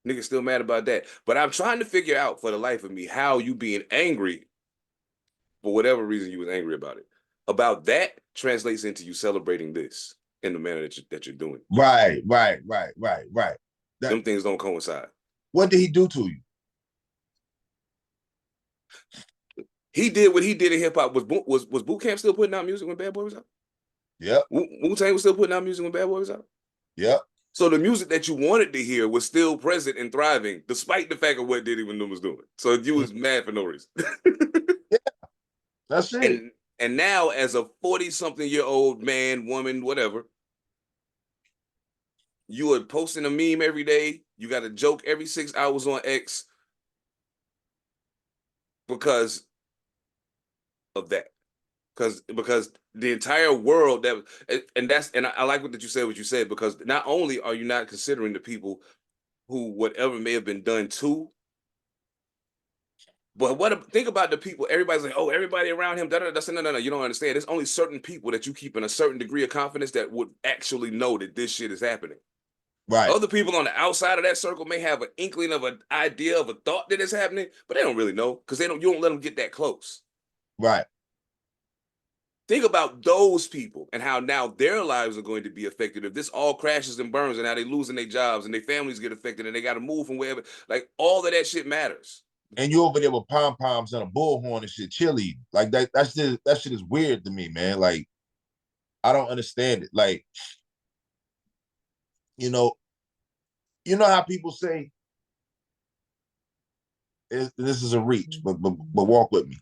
Niggas still mad about that. But I'm trying to figure out for the life of me how you being angry for whatever reason you was angry about it. about that translates into you celebrating this in the manner that you're doing. Right. Them things don't coincide. What did he do to you? He did what he did in hip hop. Was Boot Camp still putting out music when Bad Boy was out? Yep. Wu-Tang was still putting out music when Bad Boy was out? Yep. So the music that you wanted to hear was still present and thriving, despite the fact of what Diddy and them was doing. So you was mad for no reason. Yeah, that's it. And now, as a 40-something-year-old man, woman, whatever, you are posting a meme every day. You got a joke every 6 hours on X because of that. Because the entire world and I like what you said, because not only are you not considering the people who whatever may have been done to, but think about the people. Everybody's like, oh, everybody around him. No. You don't understand. There's only certain people that you keep in a certain degree of confidence that would actually know that this shit is happening. Right. Other people on the outside of that circle may have an inkling of an idea of a thought that it's happening, but they don't really know because you don't let them get that close. Right. Think about those people and how now their lives are going to be affected if this all crashes and burns, and how they losing their jobs and their families get affected and they got to move from wherever. Like, all of that shit matters. And you over there with pom poms and a bullhorn and shit, chili. Like that shit is weird to me, man. Like, I don't understand it. Like, you know how people say this is a reach, but walk with me.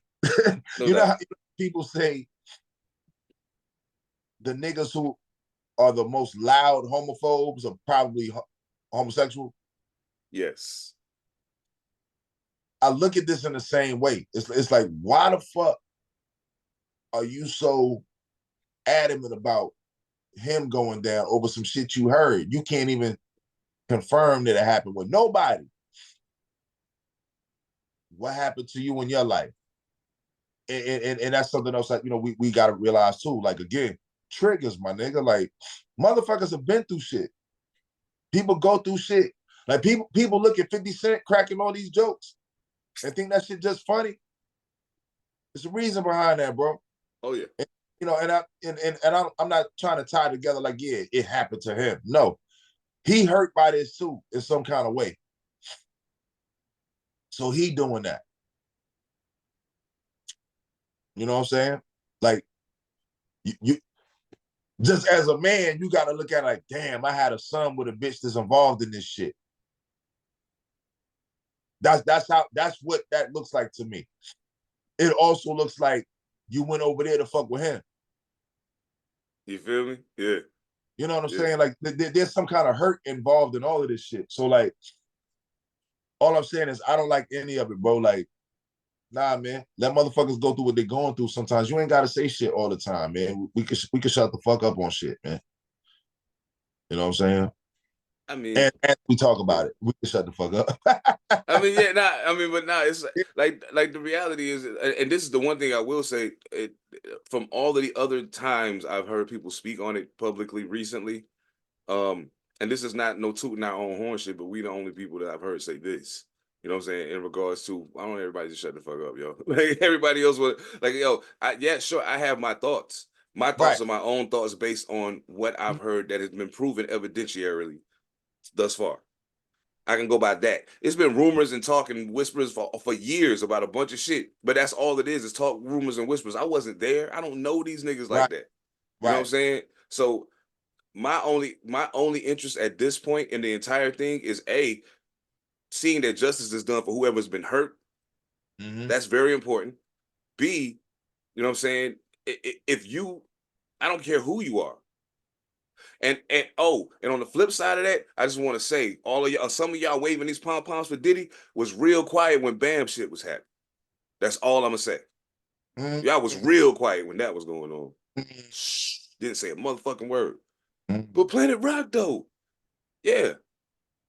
No you know doubt. how people say the niggas who are the most loud homophobes are probably homosexual? Yes. I look at this in the same way. It's like, why the fuck are you so adamant about him going down over some shit you heard? You can't even confirm that it happened with nobody. What happened to you in your life? And that's something else that, we got to realize too. Like, again, triggers, my nigga. Like, motherfuckers have been through shit. People go through shit. Like, people look at 50 Cent cracking all these jokes and think that shit just funny. There's a reason behind that, bro. Oh yeah. I'm not trying to tie together like, yeah, it happened to him. No, he hurt by this too in some kind of way. So he doing that. You know what I'm saying? Like, you just as a man, you got to look at it like, damn, I had a son with a bitch that's involved in this shit. That's what that looks like to me. It also looks like you went over there to fuck with him. You feel me? Yeah. You know what I'm saying? Like, there's some kind of hurt involved in all of this shit. So, like, all I'm saying is I don't like any of it, bro. Like, nah, man. Let motherfuckers go through what they're going through sometimes. You ain't got to say shit all the time, man. We can shut the fuck up on shit, man. You know what I'm saying? I mean, and we talk about it, we can shut the fuck up. It's like the reality is, and this is the one thing I will say, from all of the other times I've heard people speak on it publicly recently, and this is not no tooting our own horn shit, but we the only people that I've heard say this. You know what I'm saying? In regards to, I don't want everybody to shut the fuck up, yo. Like, everybody else would, like, yo, sure, I have my thoughts. My thoughts are my own thoughts based on what I've heard that has been proven evidentiarily thus far. I can go by that. It's been rumors and talk and whispers for years about a bunch of shit, but that's all it is talk, rumors, and whispers. I wasn't there. I don't know these niggas like that. You know what I'm saying? So my only interest at this point in the entire thing is seeing that justice is done for whoever's been hurt. Mm-hmm. That's very important. B, you know what I'm saying? If you, I don't care who you are. And on the flip side of that, I just want to say, all of y'all, some of y'all waving these pom poms for Diddy was real quiet when Bam shit was happening. That's all I'm gonna say. Mm-hmm. Y'all was real quiet when that was going on. Mm-hmm. Shh, didn't say a motherfucking word. Mm-hmm. But Planet Rock though, yeah.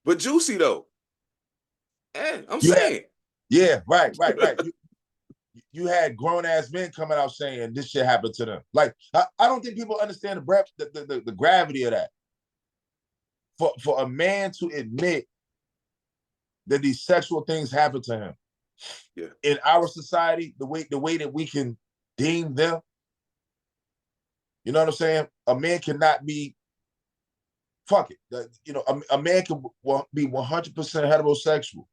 But Juicy though, I'm saying. Right. You had grown ass men coming out saying this shit happened to them. Like, I don't think people understand the gravity of that. For a man to admit that these sexual things happen to him, in our society, the way that we can deem them, You know what I'm saying? A man cannot be, fuck it. A man can be 100% heterosexual.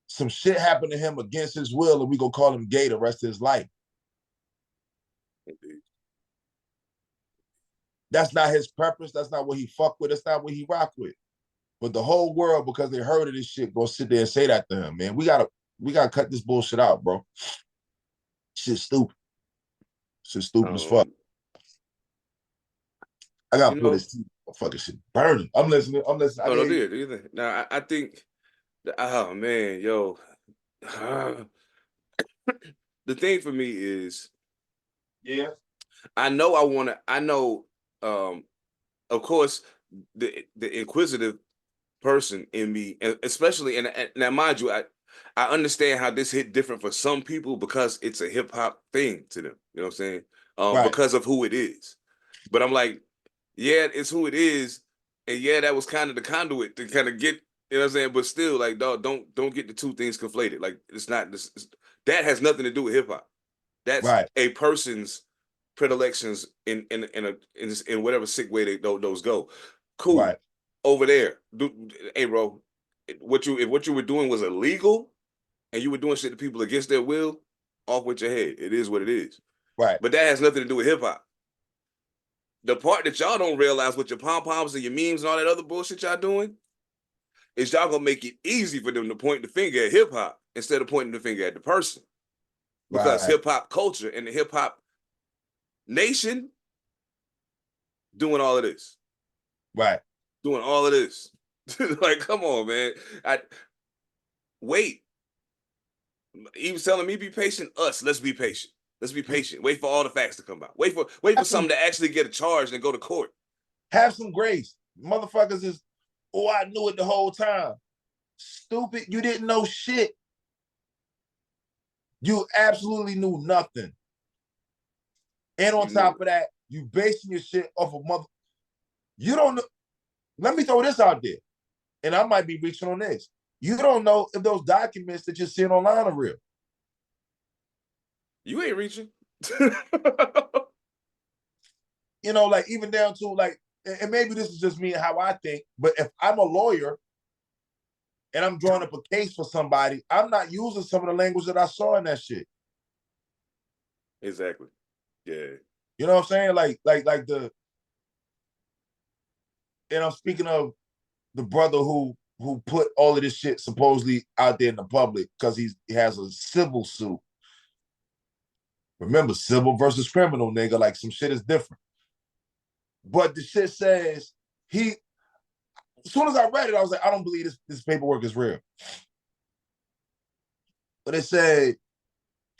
Some shit happened to him against his will, and we gonna call him gay the rest of his life. Indeed. That's not his purpose. That's not what he fuck with. That's not what he rock with. But the whole world, because they heard of this shit, gonna sit there and say that to him, man. We gotta cut this bullshit out, bro. Shit's stupid. Shit's stupid as fuck. I gotta put this fucking shit burning. I'm listening. No, do you think? Now, I think, oh man, yo, the thing for me is, yeah, I know, of course, the inquisitive person in me, and especially, and now mind you, I understand how this hit different for some people because it's a hip hop thing to them. You know what I'm saying? Right. Because of who it is. But I'm like, yeah, it's who it is, and yeah, that was kind of the conduit to kind of get, you know what I'm saying. But still, like, dog, don't get the two things conflated. Like, it's not this. That has nothing to do with hip hop. That's right. A person's predilections in whatever sick way those go. Cool. Right. Over there, hey, bro, if what you were doing was illegal, and you were doing shit to people against their will, off with your head. It is what it is. Right. But that has nothing to do with hip hop. The part that y'all don't realize with your pom-poms and your memes and all that other bullshit y'all doing is y'all gonna make it easy for them to point the finger at hip hop instead of pointing the finger at the person. Because hip hop culture and the hip hop nation doing all of this. Right. Doing all of this. Like, come on, man. Wait. He was telling me be patient. Let's be patient. Let's be patient. Wait for all the facts to come out. Wait for something to actually get a charge and go to court. Have some grace. Motherfuckers is, I knew it the whole time. Stupid. You didn't know shit. You absolutely knew nothing. And on top of that, you basing your shit off of mother. You don't know. Let me throw this out there. And I might be reaching on this. You don't know if those documents that you're seeing online are real. You ain't reaching. You know, like even down to like, and maybe this is just me and how I think, but if I'm a lawyer and I'm drawing up a case for somebody, I'm not using some of the language that I saw in that shit. Exactly. Yeah. You know what I'm saying? Like and I'm speaking of the brother who put all of this shit supposedly out there in the public because he has a civil suit. Remember, civil versus criminal, nigga. Like, some shit is different. But the shit says as soon as I read it, I was like, I don't believe this paperwork is real. But it said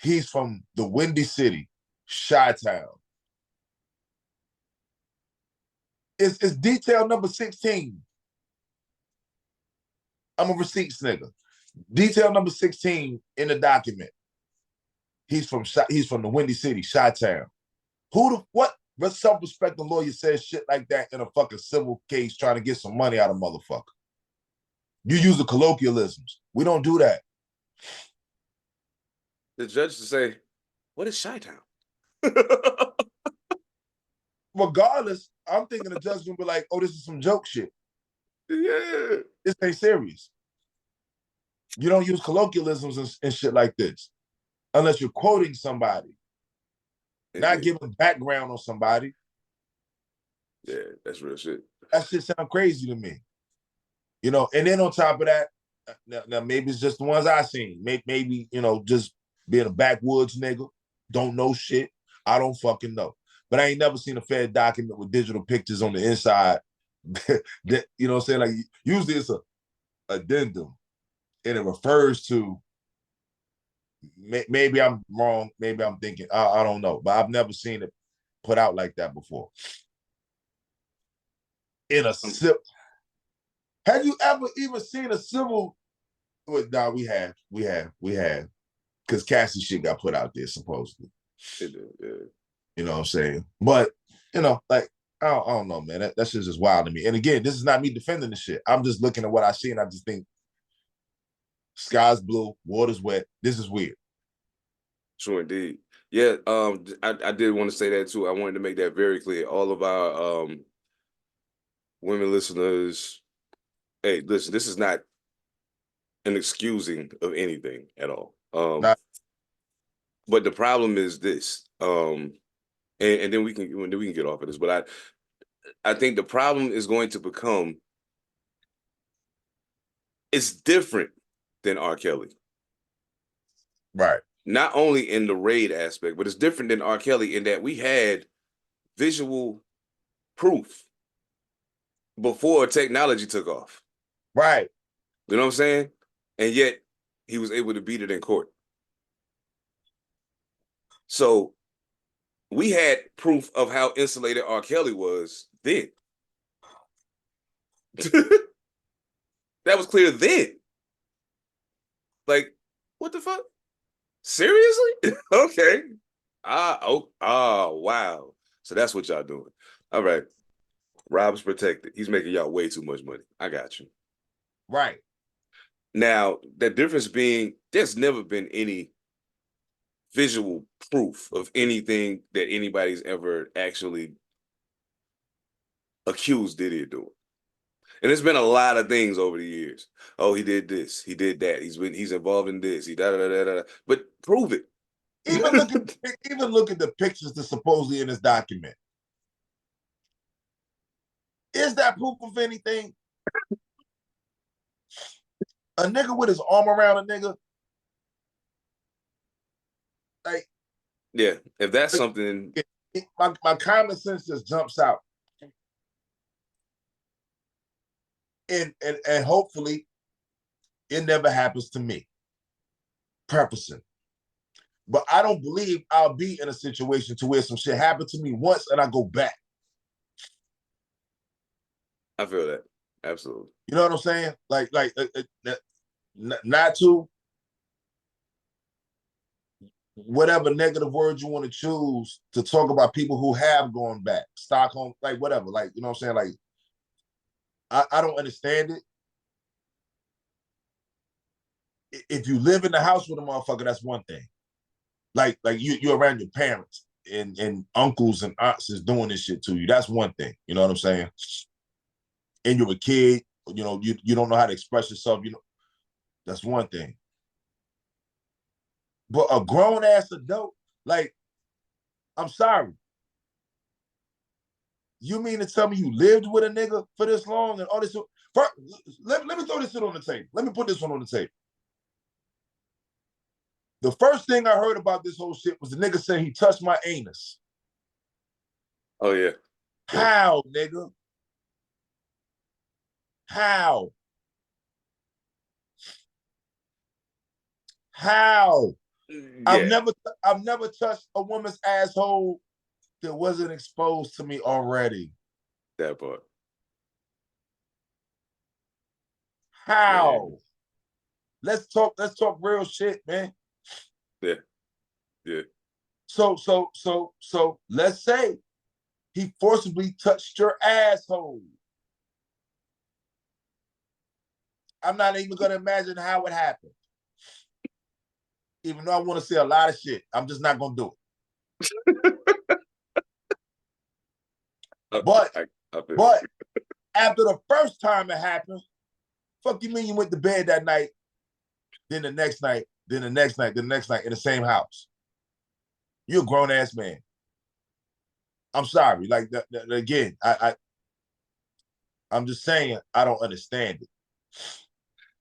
he's from the Windy City, Chi-Town. It's detail number 16. I'm a receipts nigga. Detail number 16 in the document. He's from the Windy City, Chi-Town. What self-respecting lawyer says shit like that in a fucking civil case trying to get some money out of motherfucker? You use the colloquialisms. We don't do that. The judge to say, what is Chi-Town? Regardless, I'm thinking the judge gonna be like, oh, this is some joke shit. Yeah. This ain't serious. You don't use colloquialisms and shit like this unless you're quoting somebody, not giving background on somebody. Yeah, that's real shit. That shit sound crazy to me. You know, and then on top of that, now maybe it's just the ones I seen. Maybe, you know, just being a backwoods nigga, don't know shit. I don't fucking know. But I ain't never seen a Fed document with digital pictures on the inside. That, you know what I'm saying? Like, usually it's a addendum and it refers to, maybe I'm wrong, maybe I'm thinking, I don't know, but I've never seen it put out like that before. In a civil, have you ever even seen a civil? Well, nah, we have, because Cassie shit got put out there supposedly. It did, yeah. You know what I'm saying? But, you know, like, I don't know, man. That shit's just wild to me. And again, this is not me defending the shit. I'm just looking at what I see and I just think, sky's blue, water's wet. This is weird. Sure, indeed. Yeah, I did want to say that too. I wanted to make that very clear. All of our women listeners, hey, listen, this is not an excusing of anything at all. Nah, But the problem is this, and then we can get off of this. But I think the problem is going to become it's different than R. Kelly. right. Not only in the raid aspect, but it's different than R. Kelly in that we had visual proof before technology took off. Right. You know what I'm saying? And yet he was able to beat it in court. So we had proof of how insulated R. Kelly was then. That was clear then. Like, what the fuck? Seriously? Okay. Wow. So that's what y'all doing. All right. Rob's protected. He's making y'all way too much money. I got you. Right. Now, the difference being there's never been any visual proof of anything that anybody's ever actually accused Diddy of doing. And there's been a lot of things over the years. Oh, he did this, he did that, he's involved in this, he da da da da da. But prove it. Even look at the pictures that's supposedly in this document. Is that proof of anything? A nigga with his arm around a nigga, like, Yeah, if that's something. My common sense just jumps out. And hopefully it never happens to me. Purposing. But I don't believe I'll be in a situation to where some shit happened to me once and I go back. I feel that. Absolutely. You know what I'm saying? Not to whatever negative word you want to choose to talk about people who have gone back, Stockholm, like whatever, like, you know what I'm saying? Like, I don't understand it. If you live in the house with a motherfucker, that's one thing. Like you're around your parents and uncles and aunts is doing this shit to you. That's one thing. You know what I'm saying? And you're a kid, you know, you don't know how to express yourself, you know, that's one thing. But a grown ass adult, like, I'm sorry. You mean to tell me you lived with a nigga for this long and all this? First, let me throw this shit on the table. Let me put this one on the table. The first thing I heard about this whole shit was the nigga saying he touched my anus. Oh, yeah. How, nigga? How? How? Yeah. I've never touched a woman's asshole that wasn't exposed to me already. That part. How? Man. Let's talk real shit, man. Yeah. Yeah. So let's say he forcibly touched your asshole. I'm not even gonna imagine how it happened. Even though I want to say a lot of shit, I'm just not gonna do it. But after the first time it happened, fuck you mean you went to bed that night, then the next night, then the next night, then the next night in the same house? You're a grown ass man. I'm sorry. Like again, I'm just saying I don't understand it.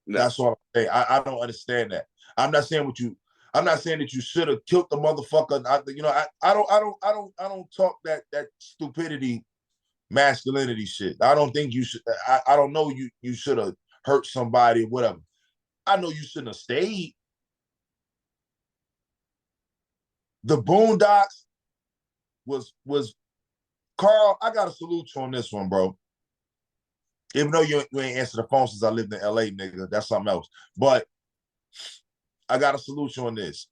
No. That's all I'm saying. I don't understand that. I'm not saying that you should have killed the motherfucker. I don't talk that stupidity, masculinity shit. I don't think you should. I don't know you should have hurt somebody or whatever. I know you shouldn't have stayed. The Boondocks was Carl. I got to salute you on this one, bro. Even though you ain't answered the phone since I lived in LA, nigga, that's something else. But I got to salute you on this.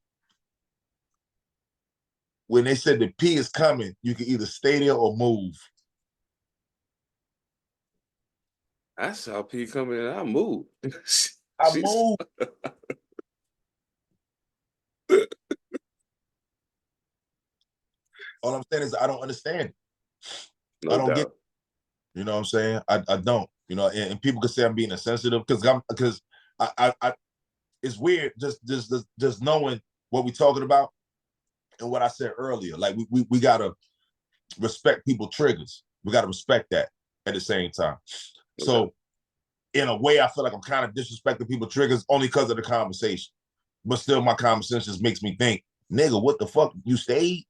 When they said the P is coming, you can either stay there or move. I saw P coming and I moved. I moved. All I'm saying is I don't understand it. No I don't get doubt. it. You know what I'm saying? I don't. You know, and people could say I'm being insensitive because I it's weird just knowing what we're talking about and what I said earlier. Like we gotta respect people's triggers. We gotta respect that at the same time. No So doubt. in a way, I feel like I'm kind of disrespecting people's triggers only because of the conversation. But still, my common sense just makes me think, nigga, what the fuck? You stayed?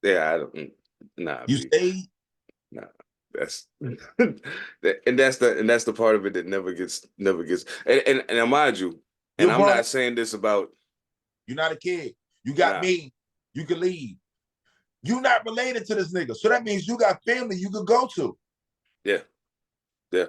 Yeah, I don't. Nah, You B. stayed? Nah. That's and that's the part of it that never gets and mind you, and You're I'm grown. not saying this about You're not a kid. You got nah. me. You can leave. You're not related to this nigga. So that means you got family you could go to. Yeah, yeah.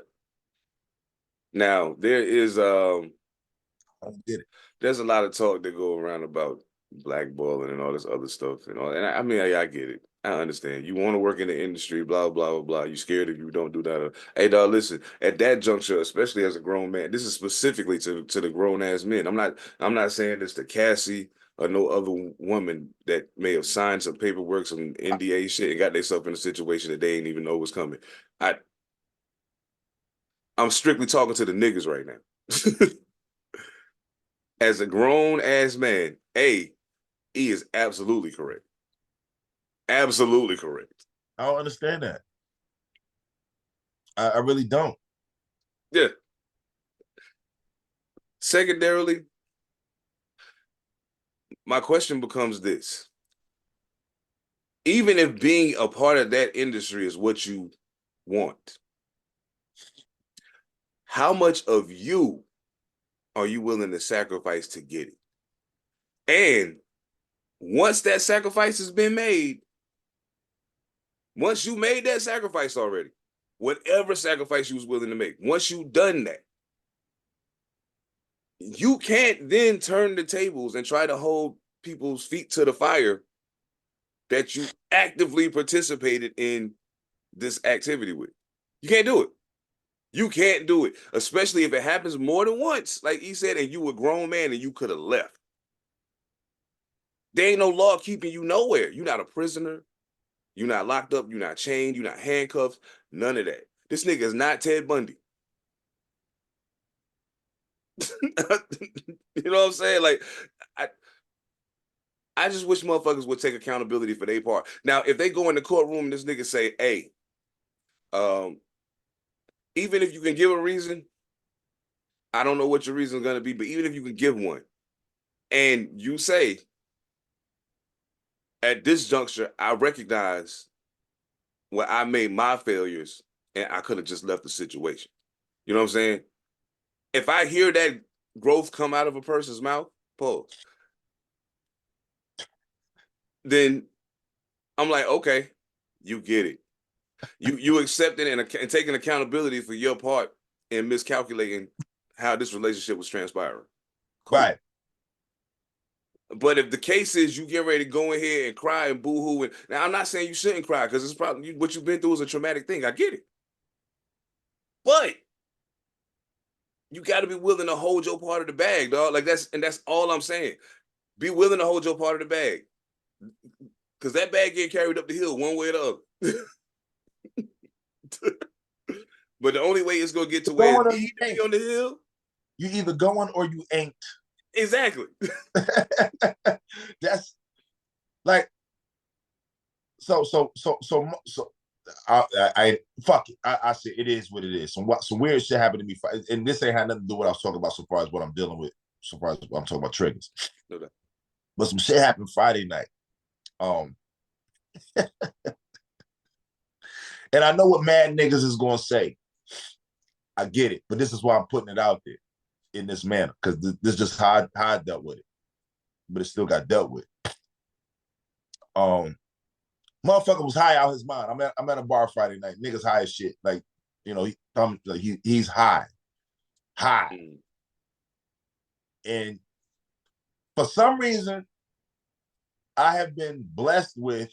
Now there is I don't get it. there's a lot of talk that go around about blackballing and all this other stuff and all. And I mean, I get it. I understand. You want to work in the industry, blah blah blah blah. You scared if you don't do that. Hey, dog, listen. At that juncture, especially as a grown man, this is specifically to the grown ass men. I'm not saying this to Cassie or no other woman that may have signed some paperwork, some NDA shit, and got themselves in a situation that they didn't even know was coming. I I'm strictly talking to the niggas right now. As a grown ass man, he is absolutely correct. Absolutely correct. I don't understand that. I really don't. Yeah. Secondarily, my question becomes this. Even if being a part of that industry is what you want, how much of you are you willing to sacrifice to get it? And once that sacrifice has been made, once you made that sacrifice already, whatever sacrifice you was willing to make, once you done that, you can't then turn the tables and try to hold people's feet to the fire that you actively participated in this activity with. You can't do it. You can't do it, especially if it happens more than once, like he said, and you a grown man and you could have left. There ain't no law keeping you nowhere. You're not a prisoner. You're not locked up. You're not chained. You're not handcuffed. None of that. This nigga is not Ted Bundy. You know what I'm saying? Like, I, I just wish motherfuckers would take accountability for their part. Now, if they go in the courtroom and this nigga say, hey, um, even if you can give a reason, I don't know what your reason is going to be, but even if you can give one, and you say, at this juncture, I recognize when I made my failures and I could have just left the situation. You know what I'm saying? If I hear that growth come out of a person's mouth, pause, then I'm like, okay, you get it. You accepting and taking accountability for your part in miscalculating how this relationship was transpiring. Cool. Right. But if the case is you get ready to go in here and cry and boo-hoo, and now I'm not saying you shouldn't cry because it's probably what you've been through is a traumatic thing. I get it. But you got to be willing to hold your part of the bag, dog. Like that's all I'm saying. Be willing to hold your part of the bag. Because that bag getting carried up the hill one way or the other. But the only way it's gonna get to where it needs to be on the hill. You either going or you ain't. Exactly. That's like so I fuck it. I say it is what it is. Some weird shit happened to me, and this ain't had nothing to do with what I was talking about so far as what I'm dealing with. So far as what I'm talking about triggers. No doubt. But some shit happened Friday night. And I know what mad niggas is gonna say. I get it, but this is why I'm putting it out there in this manner, because this is just how I dealt with it. But it still got dealt with. Motherfucker was high out his mind. I'm at a bar Friday night. Niggas high as shit. Like, you know, he's high. And for some reason, I have been blessed with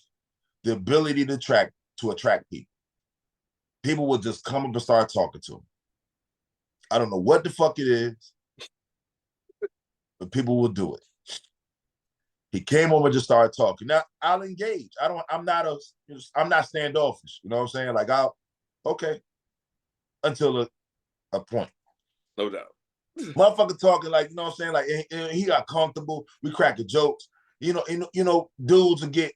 the ability to attract people. People will just come up and start talking to him. I don't know what the fuck it is, but people will do it. He came over and just started talking. Now I'll engage. I'm not standoffish. You know what I'm saying? Like okay, until a point. No doubt. Motherfucker talking like, you know what I'm saying? Like he got comfortable. We cracking jokes. You know, dudes would get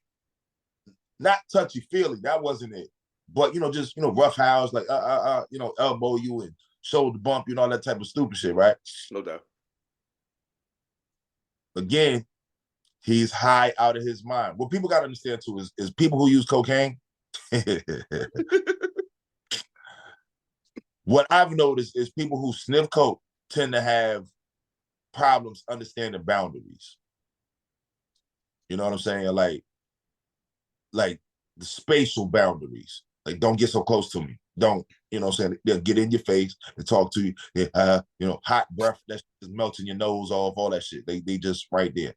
not touchy feely. That wasn't it. But just rough house, like elbow you and shoulder bump, all that type of stupid shit, right? No doubt. Again, he's high out of his mind. What people got to understand too is people who use cocaine. What I've noticed is people who sniff coke tend to have problems understanding boundaries. You know what I'm saying? Like the spatial boundaries. Like, don't get so close to me. Don't, you know what I'm saying? They'll get in your face and talk to you. Hot breath that's just melting your nose off, all that shit. They just right there.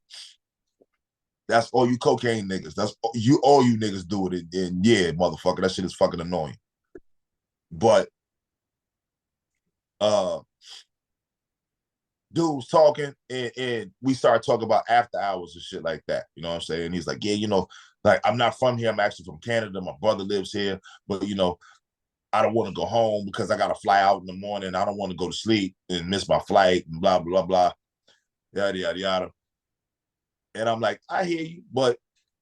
That's all you cocaine niggas. That's all you niggas do it. And yeah, motherfucker, that shit is fucking annoying. But dude was talking and we started talking about after hours and shit like that. You know what I'm saying? He's like, yeah, like I'm not from here. I'm actually from Canada. My brother lives here, but I don't want to go home because I got to fly out in the morning. I don't want to go to sleep and miss my flight and blah, blah, blah, yada, yada, yada. And I'm like, I hear you, but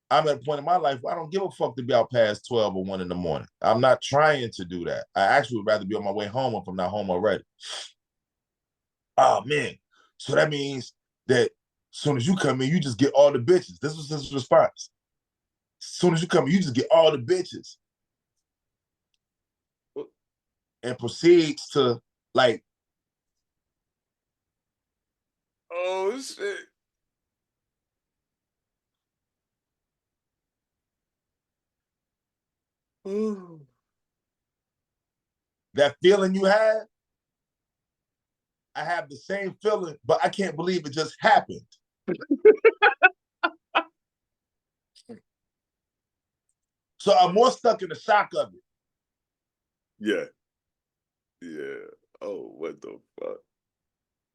I'm at a point in my life where I don't give a fuck to be out past 12 or 1 in the morning. I'm not trying to do that. I actually would rather be on my way home if I'm not home already. Oh, man. So that means that as soon as you come in, you just get all the bitches. This was his response. As soon as you come in, you just get all the bitches. And proceeds to, like, oh, shit. Ooh. That feeling you had, I have the same feeling, but I can't believe it just happened. So I'm more stuck in the shock of it. Yeah. Yeah. Oh, what the fuck?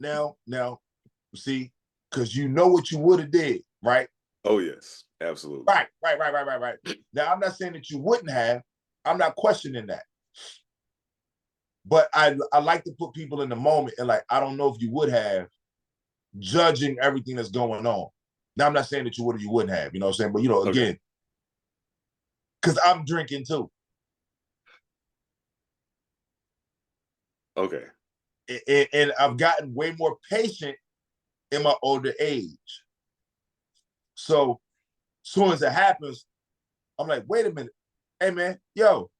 Now, see, because you know what you would have did, right? Oh, yes. Absolutely. Right. Now, I'm not saying that you wouldn't have. I'm not questioning that. But I like to put people in the moment and like, I don't know if you would have, judging everything that's going on. Now, I'm not saying that you would or you wouldn't have, you know what I'm saying? But, again, because I'm drinking too. Okay. And I've gotten way more patient in my older age. So as soon as it happens, I'm like, wait a minute. Hey, man, yo.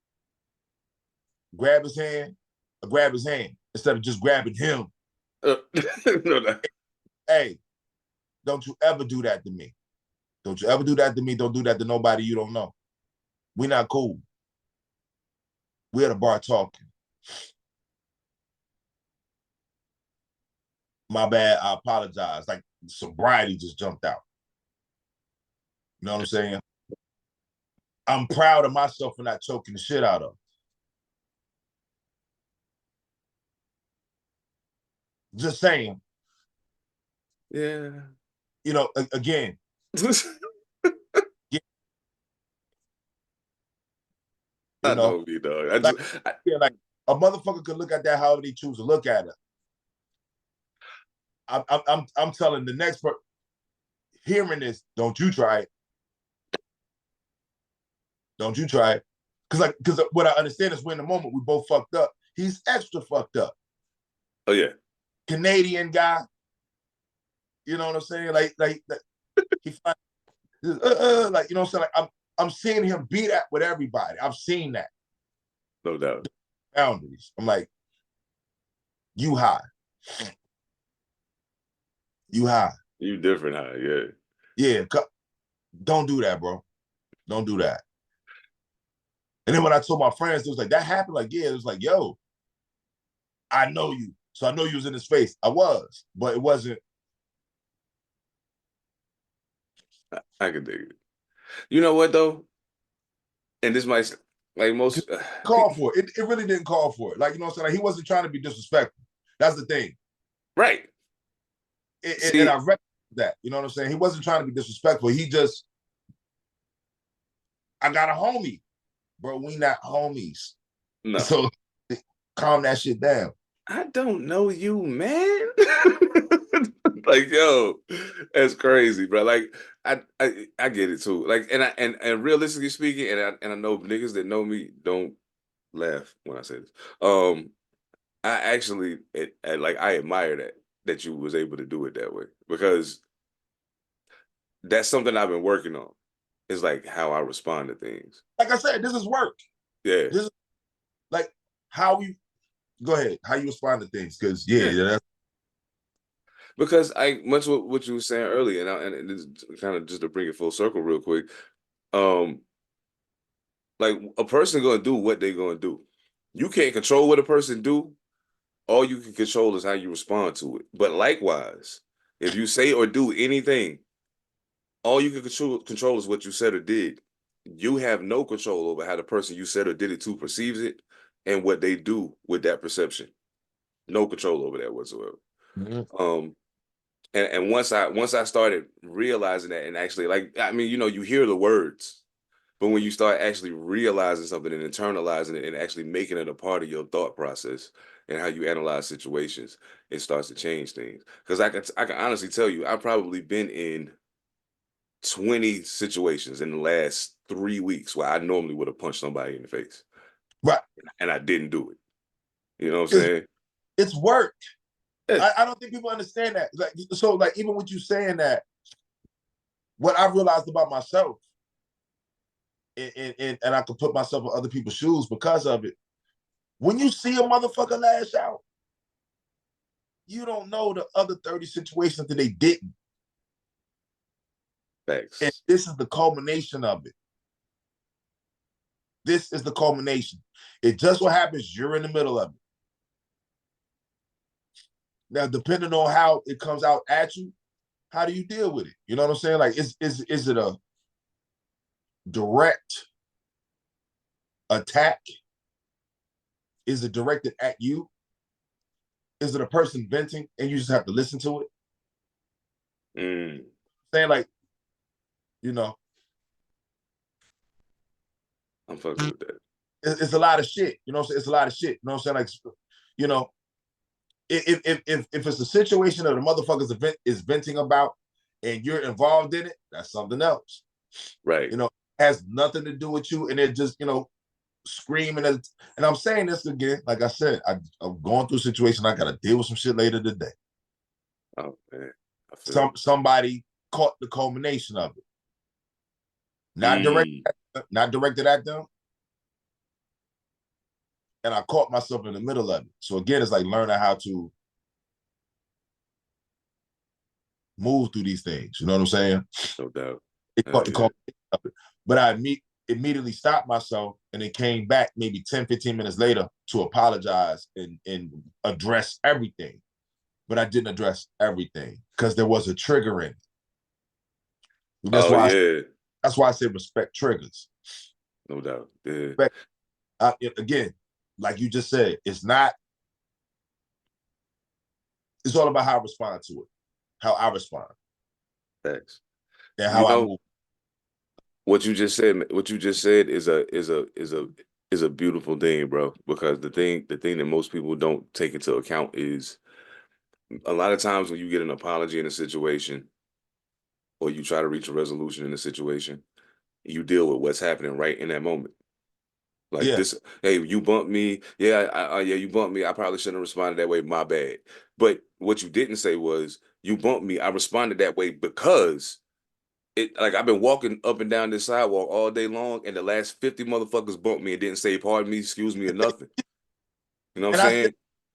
Grab his hand instead of just grabbing him. No. Hey, don't you ever do that to me. Don't you ever do that to me. Don't do that to nobody you don't know. We're not cool. We're at a bar talking. My bad, I apologize. Like, sobriety just jumped out. You know what I'm saying? I'm proud of myself for not choking the shit out of him. Just saying. Yeah. Again. I know me, dog. Like a motherfucker could look at that however they choose to look at it. I'm telling the next person hearing this, don't you try it. Don't you try it. Because what I understand is when in the moment we both fucked up. He's extra fucked up. Oh, yeah. Canadian guy. You know what I'm saying? Like he like, you know what I'm saying? Like I'm seeing him beat at with everybody. I've seen that. No doubt. Boundaries. I'm like, you high. You high. You different high, yeah. Yeah. Don't do that, bro. Don't do that. And then when I told my friends, it was like, that happened? Like, yeah, it was like, yo, I know you. So I know you was in his face. I was, but it wasn't. I can dig it. You know what, though? And this might, like most... call for it. It really didn't call for it. Like, you know what I'm saying? Like, he wasn't trying to be disrespectful. That's the thing. Right. And I read that. You know what I'm saying? He wasn't trying to be disrespectful. I got a homie, bro. We not homies. No. So calm that shit down. I don't know you, man. Like, yo, that's crazy, bro. Like, I get it too. Like, and realistically speaking, and I know niggas that know me don't laugh when I say this. I actually like I admire that you was able to do it that way, because that's something I've been working on. It's like how I respond to things. Like I said, this is work. Yeah. This is like how you go ahead, how you respond to things. Because that's Because I much what you were saying earlier, and this kind of just to bring it full circle real quick. Like, a person gonna do what they gonna do. You can't control what a person do. All you can control is how you respond to it. But likewise, if you say or do anything, all you can control is what you said or did. You have no control over how the person you said or did it to perceives it and what they do with that perception. No control over that whatsoever. mm-hmm. And once I started realizing that, and actually, like, I mean, you hear the words, but when you start actually realizing something and internalizing it and actually making it a part of your thought process and how you analyze situations, it starts to change things. Because I can honestly tell you, I've probably been in 20 situations in the last 3 weeks where I normally would have punched somebody in the face. Right. And I didn't do it. You know what I'm saying? It's work. Yeah. I don't think people understand that. Like even with you saying that, what I realized about myself, and I could put myself in other people's shoes because of it. When you see a motherfucker lash out, you don't know the other 30 situations that they didn't. Thanks. And this is the culmination of it. This is the culmination. It just what happens, you're in the middle of it. Now, depending on how it comes out at you, how do you deal with it? You know what I'm saying? Like, is it a direct attack? Is it directed at you? Is it a person venting and you just have to listen to it? Saying like, I'm fucking with that. It's a lot of shit. You know what I'm saying? It's a lot of shit. You know what I'm saying? Like, if it's a situation that the motherfuckers is venting about and you're involved in it, that's something else. Right. It has nothing to do with you, and they're just, screaming. And I'm saying this again, like I said, I'm going through a situation. I got to deal with some shit later today. Oh, man. Somebody caught the culmination of it. Not directed at them. And I caught myself in the middle of it. So again, it's like learning how to move through these things. You know what I'm saying? No doubt. It caught the culmination of it. But I immediately stopped myself and then came back maybe 10, 15 minutes later to apologize and address everything. But I didn't address everything because there was a trigger in it. That's why I say respect triggers. No doubt. Yeah. Again, like you just said, it's all about how I respond to it, how I respond. Thanks. And how I move. What you just said is a beautiful thing, bro. Because the thing that most people don't take into account is a lot of times when you get an apology in a situation or you try to reach a resolution in a situation, you deal with what's happening right in that moment. Like this, hey, you bumped me. Yeah, you bumped me. I probably shouldn't have responded that way. My bad. But what you didn't say was, you bumped me. I responded that way because like I've been walking up and down this sidewalk all day long, and the last 50 motherfuckers bumped me and didn't say pardon me, excuse me, or nothing. You know what I'm saying?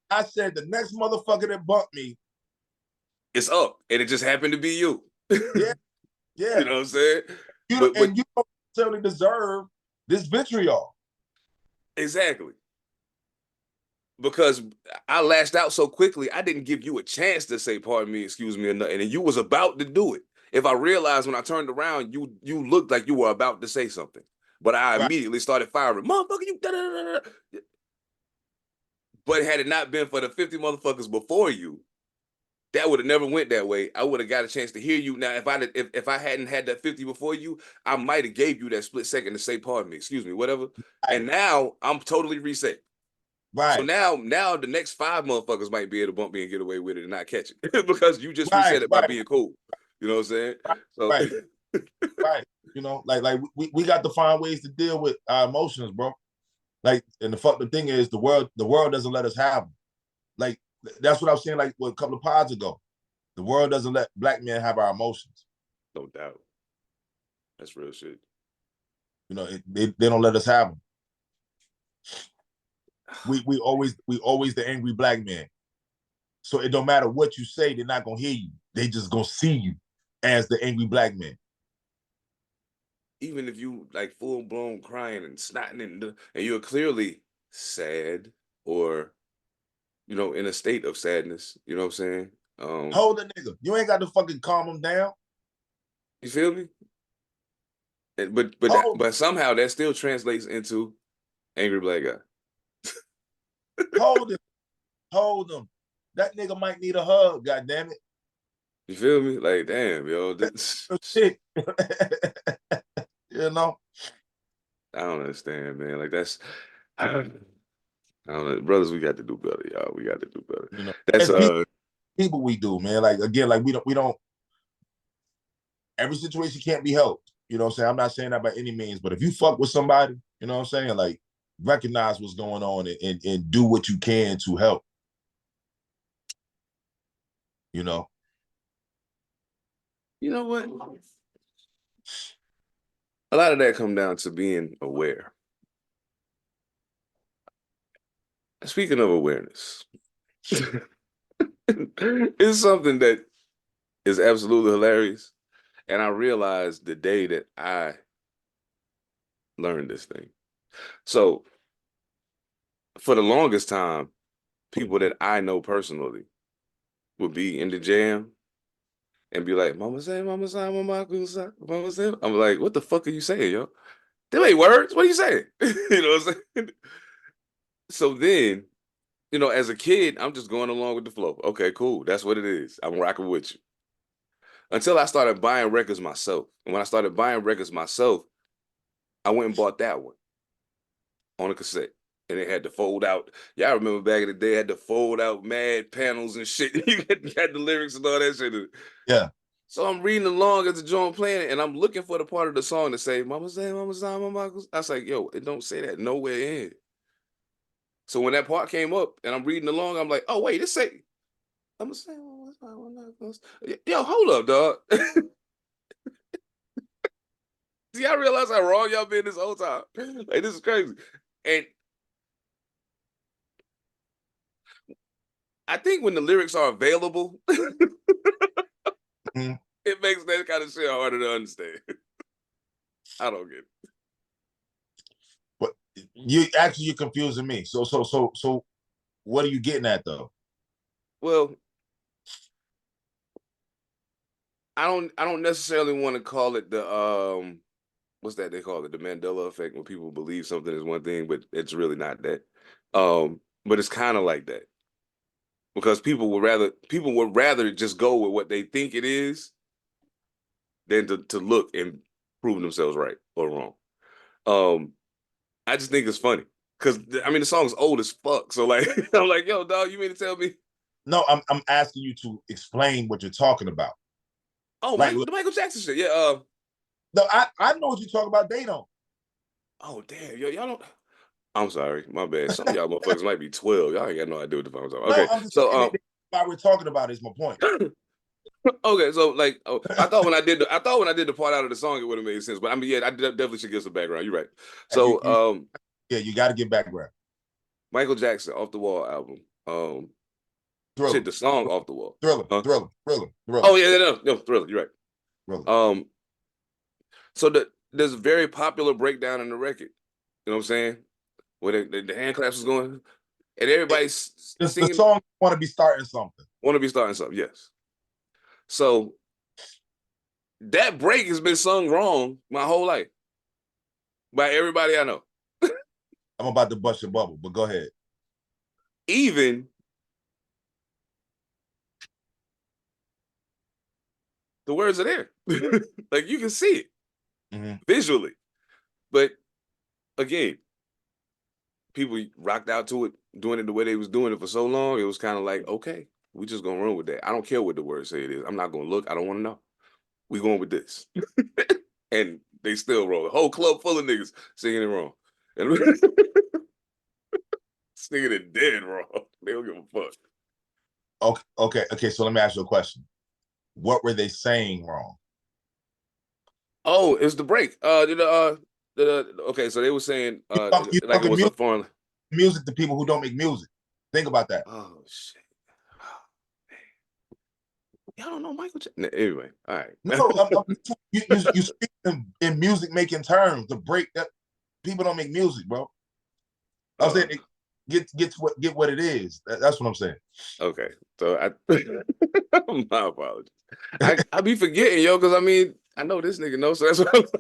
I said the next motherfucker that bumped me, it's up, and it just happened to be you. Yeah. You know what I'm saying? You don't necessarily deserve this vitriol. Exactly. Because I lashed out so quickly, I didn't give you a chance to say pardon me, excuse me, or nothing, and you was about to do it. If I realized when I turned around, you looked like you were about to say something, but I immediately started firing, motherfucker, you da da da da. But had it not been for the 50 motherfuckers before you, that would have never went that way. I would have got a chance to hear you. Now, if I hadn't had that 50 before you, I might have gave you that split second to say pardon me, excuse me, whatever. Right. And now I'm totally reset. Right. So now the next 5 motherfuckers might be able to bump me and get away with it and not catch it because you just reset it by being cool. You know what I'm saying? So right. You know, like we got to find ways to deal with our emotions, bro. Like, and the thing is, the world doesn't let us have them. Like, that's what I was saying, like, a couple of pods ago. The world doesn't let black men have our emotions. No doubt. That's real shit. You know, they don't let us have them. We always the angry black man. So it don't matter what you say, they're not gonna hear you. They just gonna see you as the angry black man. Even if you like full blown crying and snotting and you're clearly sad or in a state of sadness, you know what I'm saying? Hold the nigga. You ain't got to fucking calm him down. You feel me? But somehow that still translates into angry black guy. Hold him. That nigga might need a hug, goddammit. You feel me? Like, damn, yo. Shit. You know? I don't understand, man. Like, I don't know. Brothers, we got to do better, y'all. We got to do better. You know, that's people we do, man. Like, again, like we don't every situation can't be helped. You know what I'm saying? I'm not saying that by any means, but if you fuck with somebody, you know what I'm saying? Like, recognize what's going on and do what you can to help. You know? You know what? A lot of that come down to being aware. Speaking of awareness, it's something that is absolutely hilarious. And I realized the day that I learned this thing. So for the longest time, people that I know personally would be in the jam and be like, Mama say, Mama say, Mama say, Mama say. I'm like, what the fuck are you saying, yo? Them ain't words. What are you saying? You know what I'm saying? So then, as a kid, I'm just going along with the flow. Okay, cool. That's what it is. I'm rocking with you. Until I started buying records myself. And when I started buying records myself, I went and bought that one on a cassette. And it had to fold out. Y'all remember back in the day, had to fold out mad panels and shit. You had the lyrics and all that shit. Yeah. So I'm reading along as the joint playing, and I'm looking for the part of the song to say, Mama say, Mama say, Mama. I was like, yo, it don't say that nowhere in. So when that part came up and I'm reading along, I'm like, oh, wait, this say, I'm saying, yo, hold up, dog. See, I realize how wrong y'all been this whole time. Like, this is crazy. And I think when the lyrics are available, Mm-hmm. It makes that kind of shit harder to understand. I don't get it. But you're confusing me. So what are you getting at though? Well, I don't necessarily want to call it the what's that they call it, the Mandela effect, when people believe something is one thing, but it's really not that. But it's kind of like that. Because people would rather just go with what they think it is than to look and prove themselves right or wrong. I just think it's funny. Cause I mean the song's old as fuck. So like I'm like, yo, dog, you mean to tell me? No, I'm asking you to explain what you're talking about. Oh, like, the Michael Jackson shit. Yeah. No, I know what you're talking about. They don't. Oh damn, yo, y'all don't. I'm sorry, my bad. Some of y'all motherfuckers might be 12. Y'all ain't got no idea what the fuck I'm talking about. Okay, no, I'm just so why we're talking about is my point. Okay, so like, I thought when I did the part out of the song, it would have made sense. But I mean, yeah, I definitely should give some background. You're right. So, yeah, you got to get background. Michael Jackson Off the Wall album. Thriller. Shit, the song Off the Wall. Thriller. Huh? Thriller. Oh yeah, no, Thriller. You're right. Thriller. So there's a very popular breakdown in the record. You know what I'm saying? Where the hand claps was going, and everybody's singing. The song want to be starting something. Want to be starting something, yes. So that break has been sung wrong my whole life by everybody I know. I'm about to bust your bubble, but go ahead. Even the words are there. Like you can see it visually. But again, people rocked out to it, doing it the way they was doing it for so long. It was kind of like, okay, we just gonna run with that. I don't care what the words say it is. I'm not gonna look. I don't want to know. We going with this. And they still roll. A whole club full of niggas singing it wrong. And singing it dead wrong. They don't give a fuck. Okay. So let me ask you a question. What were they saying wrong? Oh, it's the break. Okay, so they were saying like it was a foreign music to people who don't make music. Think about that. Oh shit. Y'all don't know Michael Jackson. Anyway, all right. No, you speak in music making terms. The break that people don't make music, bro. I'm saying get what it is. That's what I'm saying. Okay, so my apologies. I be forgetting, yo, because I mean I know this nigga knows, so that's what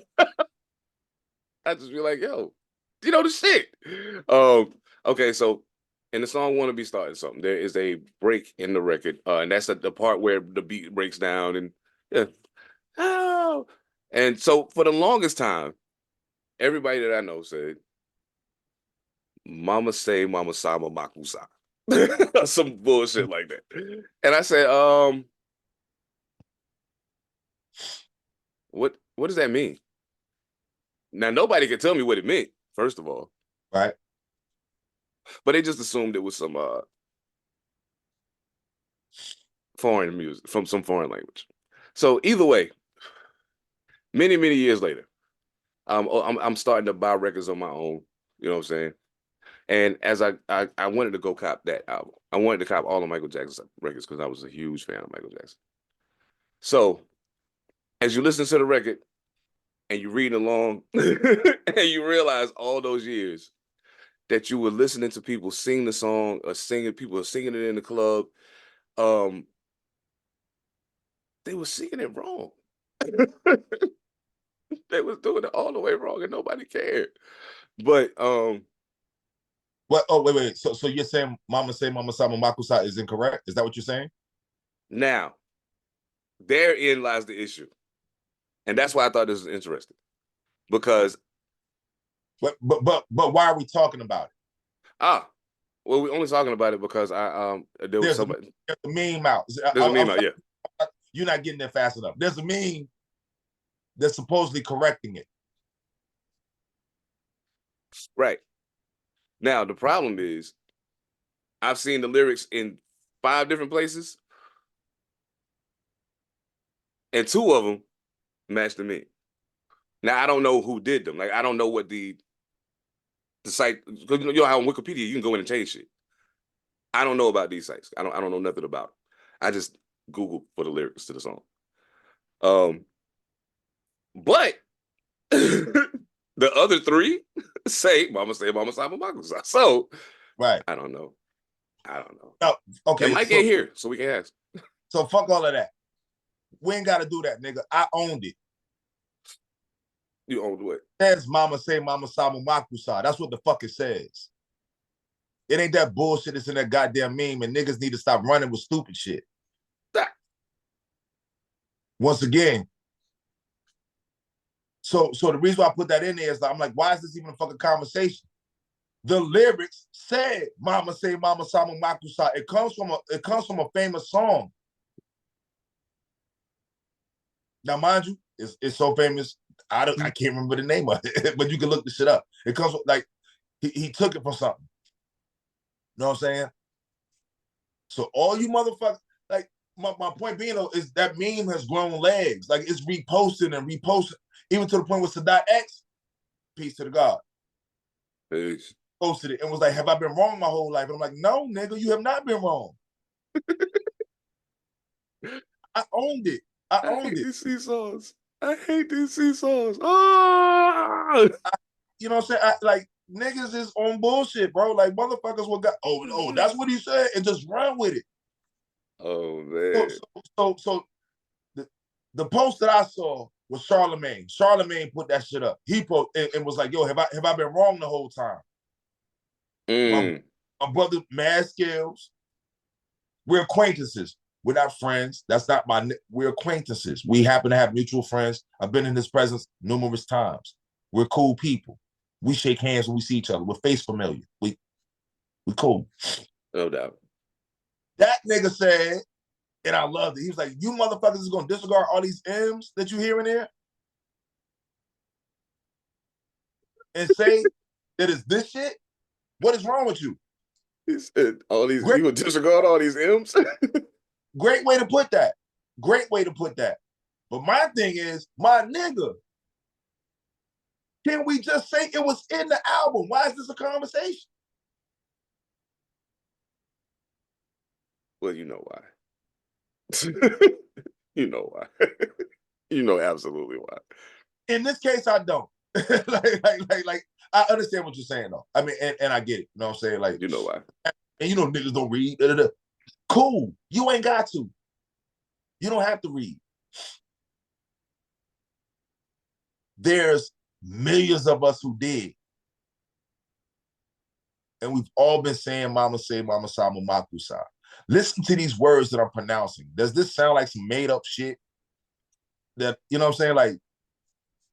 I just be like, yo, you know the shit. Okay, so in the song "Wanna Be Starting Something," there is a break in the record, and that's the part where the beat breaks down, and yeah, oh, and so for the longest time, everybody that I know said, "Mama say, Mama sama makusa," some bullshit like that, and I said, what does that mean? Now nobody could tell me what it meant. First of all, right? But they just assumed it was some foreign music from some foreign language. So either way, many years later, I'm starting to buy records on my own. You know what I'm saying? And as I wanted to go cop that album, I wanted to cop all of Michael Jackson's records because I was a huge fan of Michael Jackson. So as you listen to the record and you read along and you realize all those years that you were listening to people sing the song or people are singing it in the club, they were singing it wrong. They was doing it all the way wrong and nobody cared. But what? Oh, wait. So you're saying Mama say Mama sama makusa is incorrect? Is that what you're saying? Now, therein lies the issue. And that's why I thought this was interesting. Because but why are we talking about it? Well, we're only talking about it because there was somebody. There's a meme out. There's a meme out, yeah. You're not getting there fast enough. There's a meme that's supposedly correcting it. Right. Now, the problem is I've seen the lyrics in 5 different places, and 2 of them match the meme. Now, I don't know who did them. Like, I don't know what the site, because you know how on Wikipedia you can go in and change shit. I don't know about these sites. I don't know nothing about it. I just Googled for the lyrics to the song. But the other 3 say Mama say Mama sama makusa. So right. I don't know. No, okay. And Mike ain't here, so we can ask. So fuck all of that. We ain't gotta do that, nigga. I owned it. You owned what? It says Mama say Mama sama makusa. That's what the fuck it says. It ain't that bullshit that's in that goddamn meme, and niggas need to stop running with stupid shit. Once again. So the reason why I put that in there is I'm like, why is this even a fucking conversation? The lyrics said Mama say Mama sama makusa. It comes from a famous song. Now, mind you, it's so famous. I can't remember the name of it, but you can look the shit up. It comes from, like he took it from something. You know what I'm saying? So all you motherfuckers, like my point being though, is that meme has grown legs. Like it's reposted, even to the point with Sadat X, peace to the God. Peace. Posted it and was like, have I been wrong my whole life? And I'm like, no, nigga, you have not been wrong. I owned it. I owned it. These seesaws. I hate these seesaws. Oh! You know what I'm saying? Like niggas is on bullshit, bro. Like motherfuckers will go, oh, that's what he said, and just run with it. Oh man. So the post that I saw was Charlemagne. Charlemagne put that shit up. He put and was like, yo, have I been wrong the whole time? My brother, Mad Scales, we're acquaintances. We're not friends. That's not we're acquaintances. We happen to have mutual friends. I've been in his presence numerous times. We're cool people. We shake hands when we see each other. We're face familiar. We cool. No doubt. That nigga said, and I loved it. He was like, you motherfuckers is gonna disregard all these M's that you hear in there and say that it's this shit? What is wrong with you? He said all these, you would disregard all these M's? Great way to put that. Great way to put that. But my thing is, my nigga, can we just say it was in the album? Why is this a conversation? Well, you know why. You know why. You know absolutely why. In this case, I don't. like, I understand what you're saying, though. I mean, and I get it. You know what I'm saying? Like, you know why. And you know niggas don't read. Da, da, da. Cool. You ain't got to. You don't have to read. There's millions of us who did. And we've all been saying mama say, mama sa, makusa. Listen to these words that I'm pronouncing. Does this sound like some made up shit? That, you know what I'm saying? Like,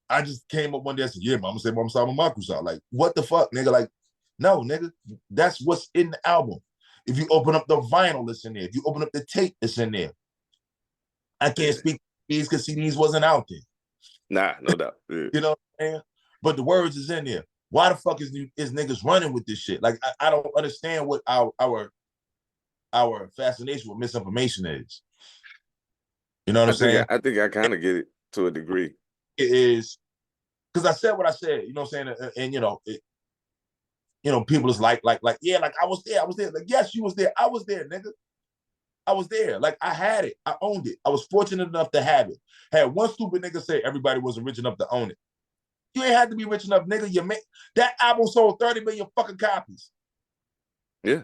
I just came up one day and said, yeah, mama say, mama sa, makusa. Like, what the fuck, nigga? Like, no, nigga. That's what's in the album. If you open up the vinyl, it's in there. If you open up the tape, it's in there. I can't speak these because CDs wasn't out there. Nah, no doubt. Yeah. You know what I'm saying? But the words is in there. Why the fuck is niggas running with this shit? Like, I don't understand what our fascination with misinformation is. You know what I'm saying? I think I kind of get it to a degree. It is because I said what I said. You know what I'm saying? And you know, people is like, yeah, like I was there. Like, yes, you was there. I was there, nigga. I was there. Like, I had it. I owned it. I was fortunate enough to have it. Had one stupid nigga say everybody wasn't rich enough to own it. You ain't had to be rich enough, nigga. That album sold 30 million fucking copies. Yeah.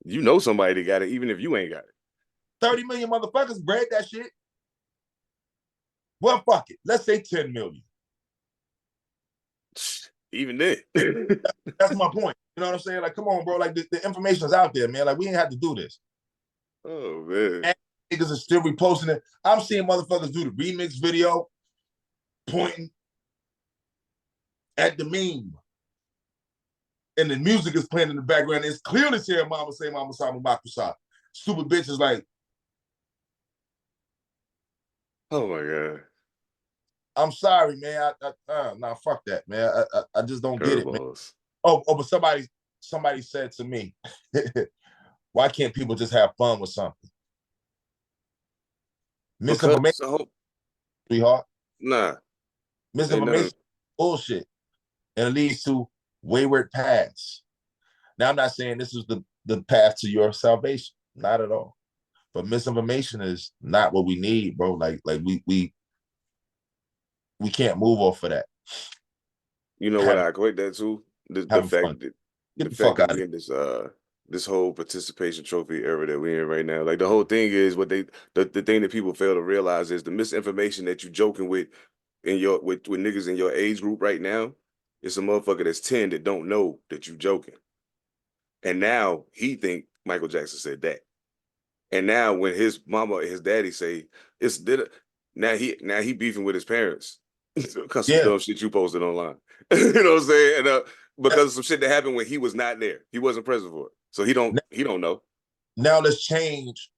You know somebody that got it, even if you ain't got it. 30 million motherfuckers bred that shit. Well, fuck it. Let's say 10 million. Even then. That's my point. You know what I'm saying? Like, come on, bro. Like, the information is out there, man. Like, we ain't had to do this. Oh, man. And niggas are still reposting it. I'm seeing motherfuckers do the remix video, pointing at the meme. And the music is playing in the background. It's clearly saying mama say, mama sa, makusa. Stupid bitch is like, oh, my God. I'm sorry, man. Nah, fuck that, man. I just don't get it, man. Oh, but somebody said to me, why can't people just have fun with something? Misinformation, sweetheart. Nah. Misinformation, bullshit. And it leads to wayward paths. Now, I'm not saying this is the path to your salvation. Not at all. But misinformation is not what we need, bro. Like we can't move off of that. You know what I equate that to? The fact that we're in this whole participation trophy era that we're in right now. Like, the whole thing is the thing that people fail to realize is the misinformation that you joking with with niggas in your age group right now. It's a motherfucker that's 10 that don't know that you joking. And now he think Michael Jackson said that. And now when his mama and his daddy say now he beefing with his parents because some dumb shit you posted online. You know what I'm saying? And because of some shit that happened when he was not there. He wasn't present for it. So he don't know. Now let's change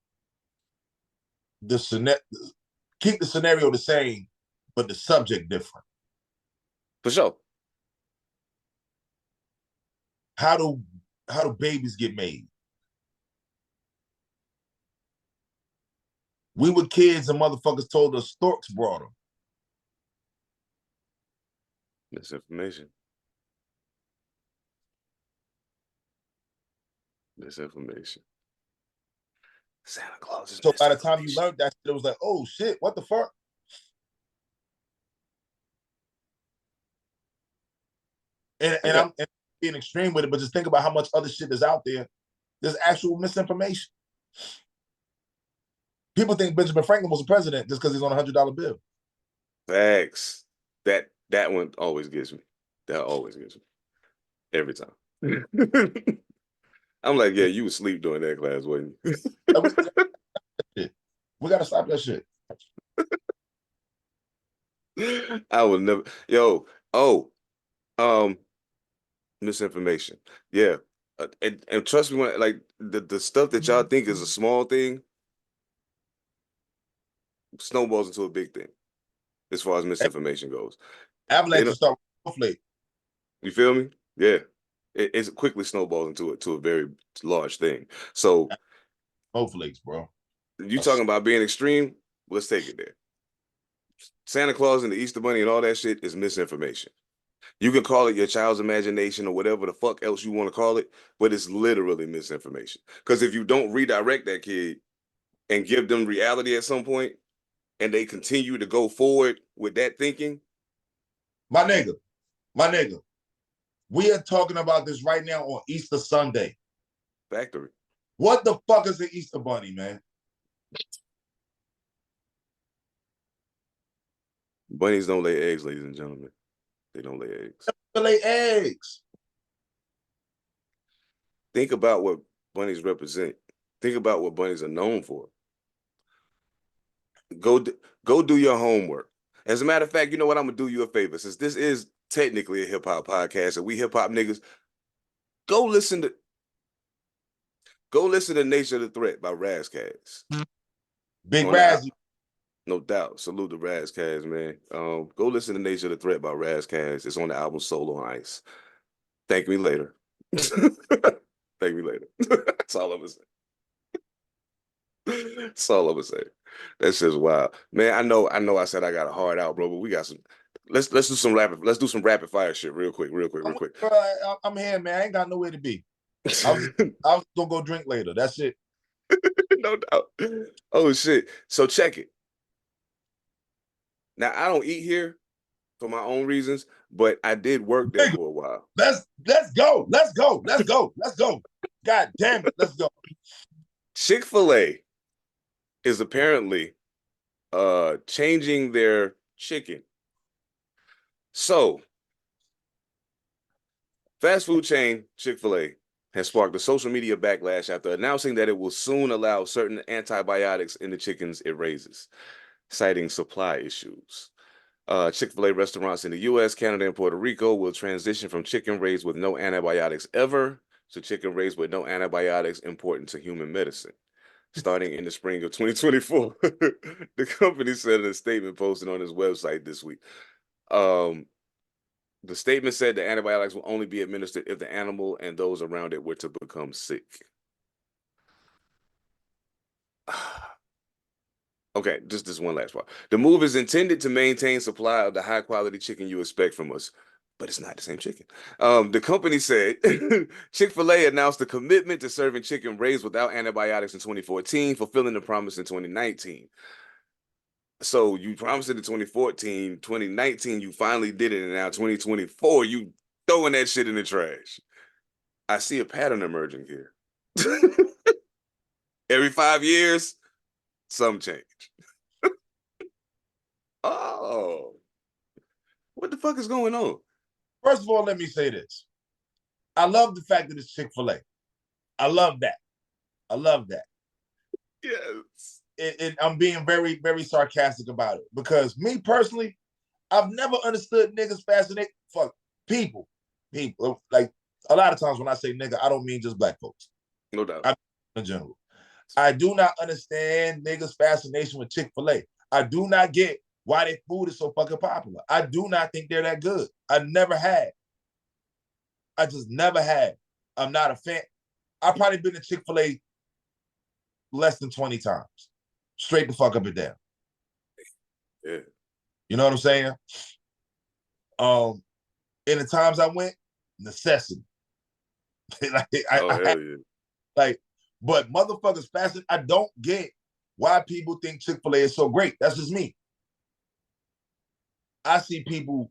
the scenario, keep the scenario the same, but the subject different. For sure. How do babies get made? We were kids and motherfuckers told us storks brought them. Misinformation. Santa Claus is so by the time you learned that, it was like, oh shit, what the fuck? And I'm being extreme with it, but just think about how much other shit is out there. There's actual misinformation. People think Benjamin Franklin was a president just because he's on a $100 bill. Facts. That one always gets me. That always gets me. Every time. I'm like, yeah, you was asleep during that class, wasn't you? We gotta stop that shit. I will never. Yo, misinformation. Yeah, and trust me when like the stuff that y'all think is a small thing snowballs into a big thing as far as misinformation goes. They Avalanche don't. start with snowflake. You feel me? Yeah, it quickly snowballs into a very large thing. So Snowflakes, bro. you talking about being extreme? Let's take it there. Santa Claus and the Easter Bunny and all that shit is misinformation. You can call it your child's imagination or whatever the fuck else you want to call it, but it's literally misinformation. Because if you don't redirect that kid and give them reality at some point, and they continue to go forward with that thinking, My nigga, we are talking about this right now on Easter Sunday. factory. What the fuck is the Easter Bunny, man? Bunnies don't lay eggs, ladies and gentlemen. They don't lay eggs. They lay eggs. Think about what bunnies represent. Think about what bunnies are known for. Go go do your homework. As a matter of fact, you know what? I'm gonna do you a favor. Since this is technically a hip hop podcast and we hip hop niggas, go listen to Nature of the Threat by Razzcazz. Big On the Razzie. No doubt. Salute to Razzcazz, man. Go listen to Nature of the Threat by Razzcazz. It's on the album Solo on Ice. Thank me later. Thank me later. That's all I'm gonna say. That's all I'm gonna say. That's just wild. Man, I know I said I got a hard out, bro, but we got some. Let's do some rapid fire shit real quick. I'm here, man. I ain't got nowhere to be. I was gonna go drink later. That's it. No doubt. Oh shit. So check it. Now I don't eat here for my own reasons, but I did work there for a while. Let's go. God damn it, let's go. Chick-fil-A is apparently changing their chicken. So fast food chain Chick-fil-A has sparked a social media backlash after announcing that it will soon allow certain antibiotics in the chickens it raises, citing supply issues. Chick-fil-A restaurants in the U.S., Canada, and Puerto Rico will transition from chicken raised with no antibiotics ever to chicken raised with no antibiotics important to human medicine, starting in the spring of 2024. The company said in a statement posted on its website this week. The statement said the antibiotics will only be administered if the animal and those around it were to become sick. Okay, just this one last part. The move is intended to maintain supply of the high quality chicken you expect from us, but it's not the same chicken. The company said Chick-fil-A announced a commitment to serving chicken raised without antibiotics in 2014, fulfilling the promise in 2019. So you promised it in 2014, 2019, you finally did it, and now 2024, you throwing that shit in the trash. I see a pattern emerging here. Every 5 years, some change. Oh, what the fuck is going on? First of all, let me say this. I love the fact that it's Chick-fil-A. I love that. Yes. And I'm being very, very sarcastic about it because me personally, I've never understood niggas fascinate. Fuck people. Like a lot of times when I say nigga, I don't mean just black folks. No doubt. I mean in general. I do not understand niggas' fascination with Chick-fil-A. I do not get why their food is so fucking popular. I do not think they're that good. I never had. I just never had. I'm not a fan. I've probably been to Chick-fil-A less than 20 times. Straight the fuck up and down. Yeah. You know what I'm saying? In the times I went, necessity. Like, Hell yeah. Like, but motherfuckers fashion, I don't get why people think Chick-fil-A is so great. That's just me. I see people,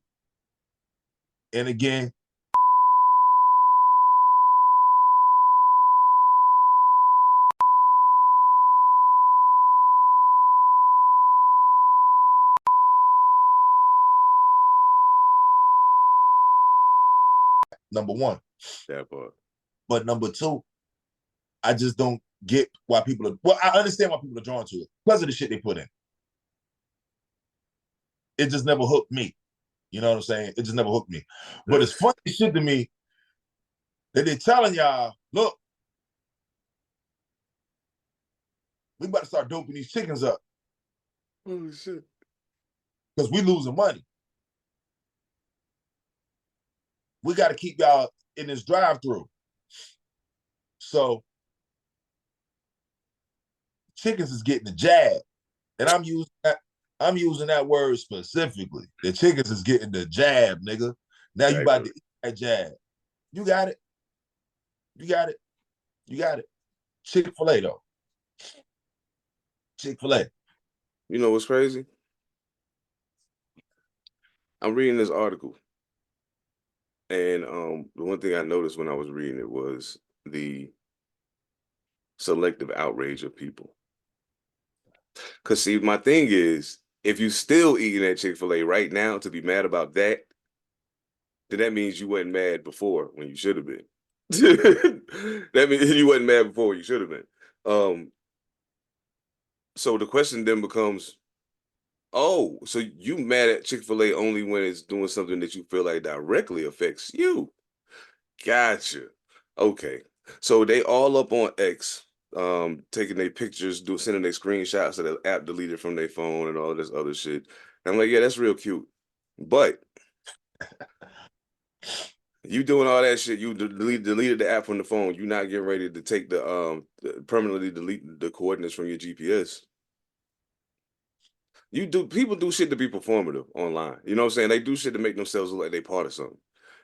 and again, number one. That part. But number two, I just don't get why people are. Well, I understand why people are drawn to it because of the shit they put in. It just never hooked me. You know what I'm saying? It just never hooked me. But it's funny shit to me that they're telling y'all, look, we about to start doping these chickens up. Oh shit. Because we losing money. We got to keep y'all in this drive-through. So chickens is getting the jab. And I'm using that word specifically. The chickens is getting the jab, nigga. Now you about to eat that jab. You got it. You got it. You got it. Chick-fil-A though. Chick-fil-A. You know what's crazy? I'm reading this article, and the one thing I noticed when I was reading it was the selective outrage of people. Cause see, my thing is, if you still eating at Chick-fil-A right now to be mad about that, then that means you wasn't mad before when you should have been. That means you wasn't mad before you should have been. So the question then becomes, oh, so you mad at Chick-fil-A only when it's doing something that you feel like directly affects you. Gotcha. Okay. So they all up on X, taking their pictures, sending their screenshots of the app deleted from their phone and all this other shit. And I'm like, yeah, that's real cute. But you doing all that shit, you deleted the app from the phone, you not getting ready to take permanently delete the coordinates from your GPS. People do shit to be performative online. You know what I'm saying? They do shit to make themselves look like they part of something.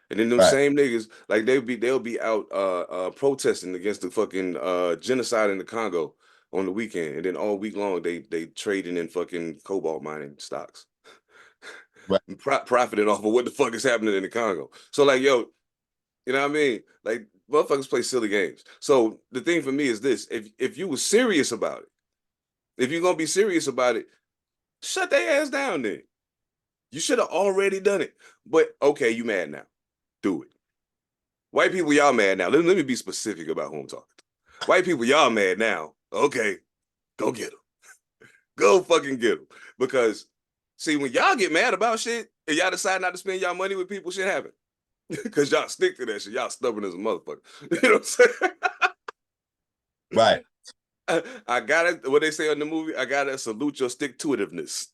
And then them same niggas, like they'll be out protesting against the fucking genocide in the Congo on the weekend, and then all week long they trading in fucking cobalt mining stocks, and profiting off of what the fuck is happening in the Congo. So like, yo, you know what I mean? Like motherfuckers play silly games. So the thing for me is this: if you were serious about it, if you're gonna be serious about it, shut their ass down then. You should have already done it. But okay, you mad now. Do it. White people, y'all mad now. Let me be specific about who I'm talking to. White people, y'all mad now. Okay, go get them. Go fucking get them. Because, see, when y'all get mad about shit and y'all decide not to spend y'all money with people, shit happen. Because y'all stick to that shit. Y'all stubborn as a motherfucker. You know what I'm saying? Right. I gotta, what they say on the movie, I gotta salute your stick-to-itiveness.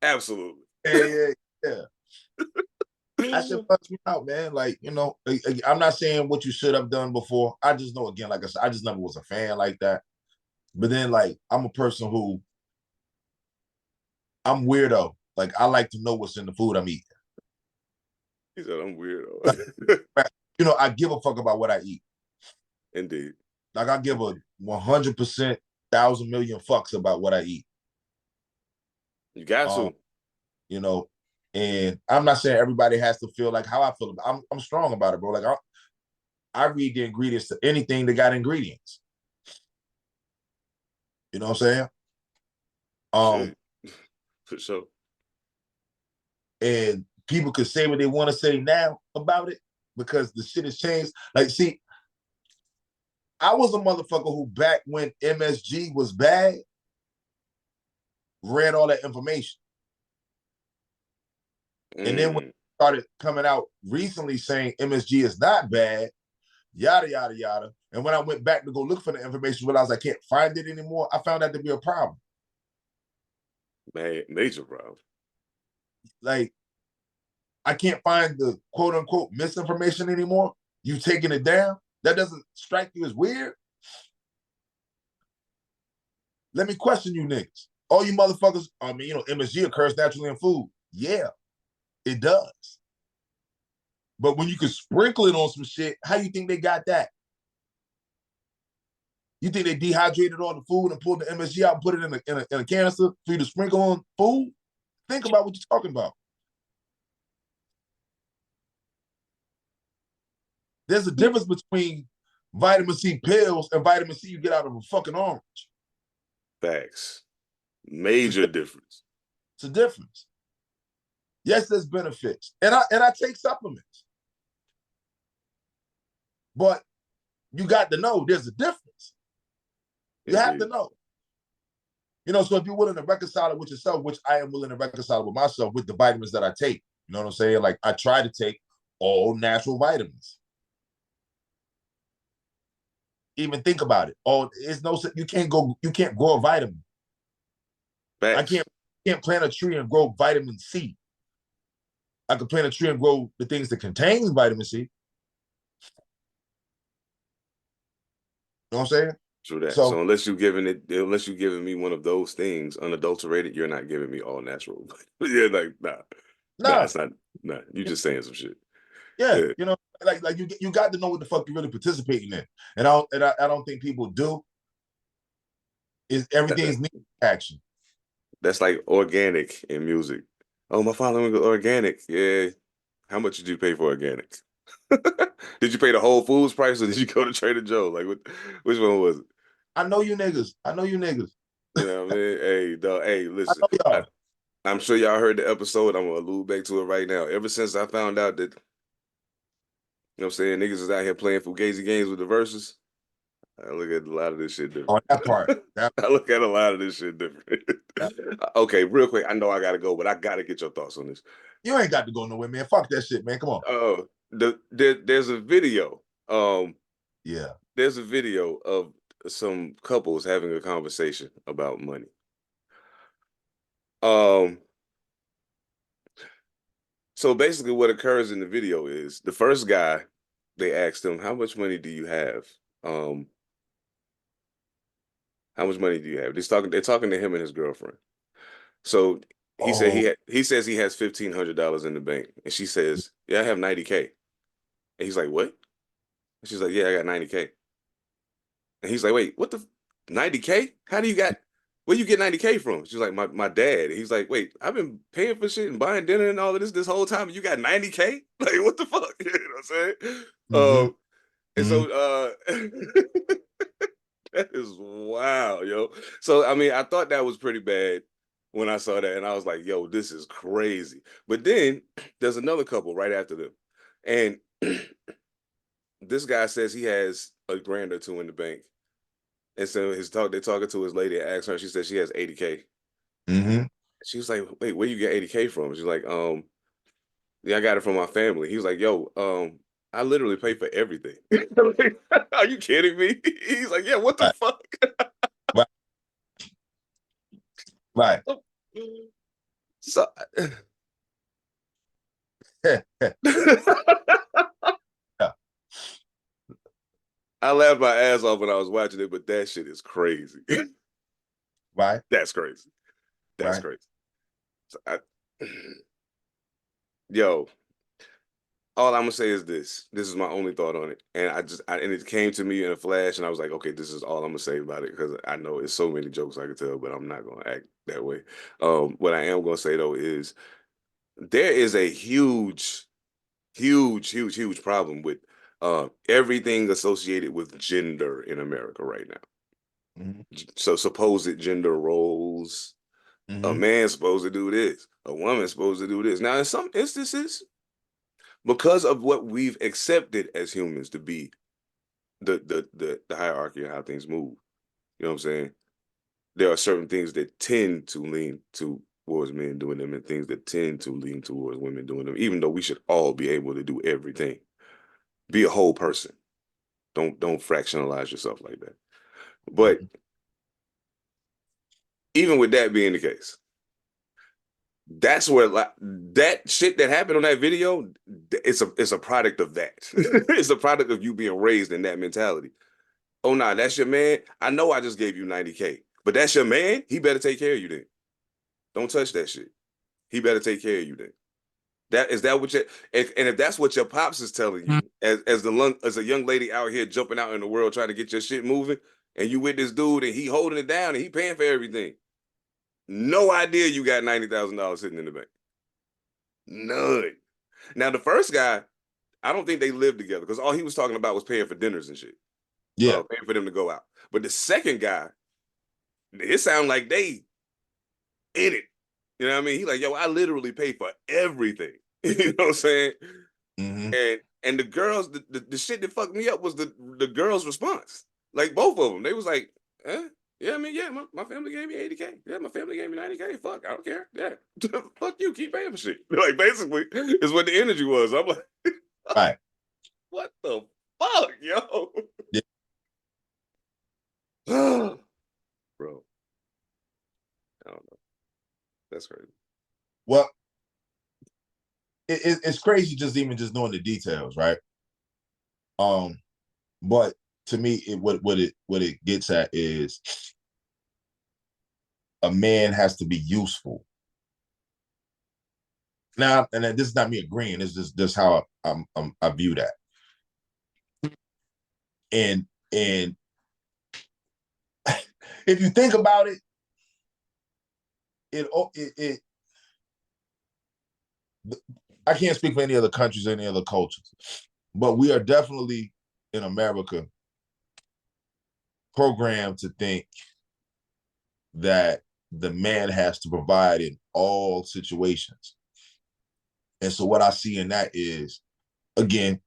Absolutely. Yeah. I should bust me out, man. Like, you know, I'm not saying what you should have done before. I just know, again, like I said, I just never was a fan like that. But then, like, I'm a person who, I'm weirdo. Like, I like to know what's in the food I'm eating. He said, I'm weirdo. Like, you know, I give a fuck about what I eat. Indeed. Like, I give a 100%, 1,000 million fucks about what I eat. You got to. You know, and I'm not saying everybody has to feel like how I feel about it. I'm strong about it, bro. Like, I read the ingredients to anything that got ingredients. You know what I'm saying? For sure. And people could say what they want to say now about it because the shit has changed. Like, see, I was a motherfucker who back when MSG was bad, read all that information. And then when it started coming out recently saying MSG is not bad, yada, yada, yada. And when I went back to go look for the information, realized I can't find it anymore, I found that to be a problem. Man, major problem. Like, I can't find the quote unquote misinformation anymore. You taking it down? That doesn't strike you as weird? Let me question you niggas. All you motherfuckers, I mean, you know, MSG occurs naturally in food. Yeah, it does. But when you can sprinkle it on some shit, how you think they got that? You think they dehydrated all the food and pulled the MSG out and put it in a canister for you to sprinkle on food? Think about what you're talking about. There's a difference between vitamin C pills and vitamin C you get out of a fucking orange. Facts. Major difference. It's a difference. Yes, there's benefits. And I take supplements. But you got to know there's a difference. You have to know. You know, so if you're willing to reconcile it with yourself, which I am willing to reconcile with myself with the vitamins that I take, you know what I'm saying? Like I try to take all natural vitamins. Even think about it. Oh, it's no, you can't grow a vitamin. Facts. I can't plant a tree and grow vitamin C. I can plant a tree and grow the things that contain vitamin C. You know what I'm saying? True that. So unless you're giving me one of those things unadulterated, you're not giving me all natural. Yeah, like nah, it's not. Nah, you just saying some shit. Yeah, you know, like you got to know what the fuck you're really participating in, and I don't think people do. Is everything's action. That's like organic in music. Oh, my following is organic. Yeah. How much did you pay for organic? Did you pay the Whole Foods price or did you go to Trader Joe? Like, which one was it? I know you niggas. You know what I mean? Hey, dog. Hey, listen. I'm sure y'all heard the episode. I'm gonna allude back to it right now. Ever since I found out that, you know what I'm saying, niggas is out here playing Fugazi games with the verses, I look at a lot of this shit different. On that part. I look at a lot of this shit different. Okay, real quick. I know I gotta go, but I gotta get your thoughts on this. You ain't got to go nowhere, man. Fuck that shit, man. Come on. There's a video. Yeah. There's a video of some couples having a conversation about money. So basically what occurs in the video is the first guy, they asked him, how much money do you have? How much money do you have? They're talking to him and his girlfriend. So he said he says he has $1,500 in the bank. And she says, yeah, I have 90K. And he's like, what? And she's like, yeah, I got 90K. And he's like, wait, what the 90K? Where you get 90K from? She's like, my dad. And he's like, wait, I've been paying for shit and buying dinner and all of this whole time, and you got 90K? Like, what the fuck? You know what I'm saying? And so that is wow, yo. So I mean, I thought that was pretty bad when I saw that, and I was like, yo, this is crazy. But then there's another couple right after them. And this guy says he has a grand or two in the bank. And so they're talking to his lady and asked her, she said she has 80K. She was like, wait, where you get 80K from? She's like, yeah, I got it from my family. He was like, yo, I literally pay for everything. Are you kidding me? He's like, yeah, what the fuck? Right. So I laughed my ass off when I was watching it, but that shit is crazy. Right. That's crazy. That's crazy. So yo, all I'm gonna say is this. This is my only thought on it. And and it came to me in a flash, and I was like, okay, this is all I'm gonna say about it, because I know it's so many jokes I could tell, but I'm not gonna act that way. What I am gonna say though is there is a huge problem with everything associated with gender in America right now. So supposed gender roles. A man's supposed to do this. A woman's supposed to do this. Now, in some instances, because of what we've accepted as humans to be the hierarchy of how things move, you know what I'm saying? There are certain things that tend to lean towards men doing them and things that tend to lean towards women doing them, even though we should all be able to do everything. Be a whole person. Don't fractionalize yourself like that. But even with that being the case, that's where that shit that happened on that video, it's a product of that. It's a product of you being raised in that mentality. Oh, nah, that's your man. I know I just gave you 90K, but that's your man. He better take care of you then. Don't touch that shit. He better take care of you then. And if that's what your pops is telling you, as a young lady out here jumping out in the world trying to get your shit moving, and you with this dude and he holding it down and he paying for everything, no idea you got $90,000 sitting in the bank. None. Now the first guy, I don't think they lived together, because all he was talking about was paying for dinners and shit. Yeah, paying for them to go out. But the second guy, it sounded like they in it. You know what I mean? He like, yo, I literally pay for everything. You know what I'm saying? And the girls, the shit that fucked me up was the girls' response. Like both of them, they was like, Yeah, I mean, yeah, my family gave me 80K. Yeah, my family gave me 90K. Fuck, I don't care. Yeah. Fuck you, keep paying for shit. Like, basically, is what the energy was. I'm like, Right. what the fuck, yo? Yeah. Bro, I don't know. That's crazy. Well, it's crazy just knowing the details, right? But to me, what it gets at is a man has to be useful. Now, and this is not me agreeing. This is just how I view that. And if you think about it, it I can't speak for any other countries, any other cultures, but we are definitely in America programmed to think that the man has to provide in all situations. And so what I see in that is, again,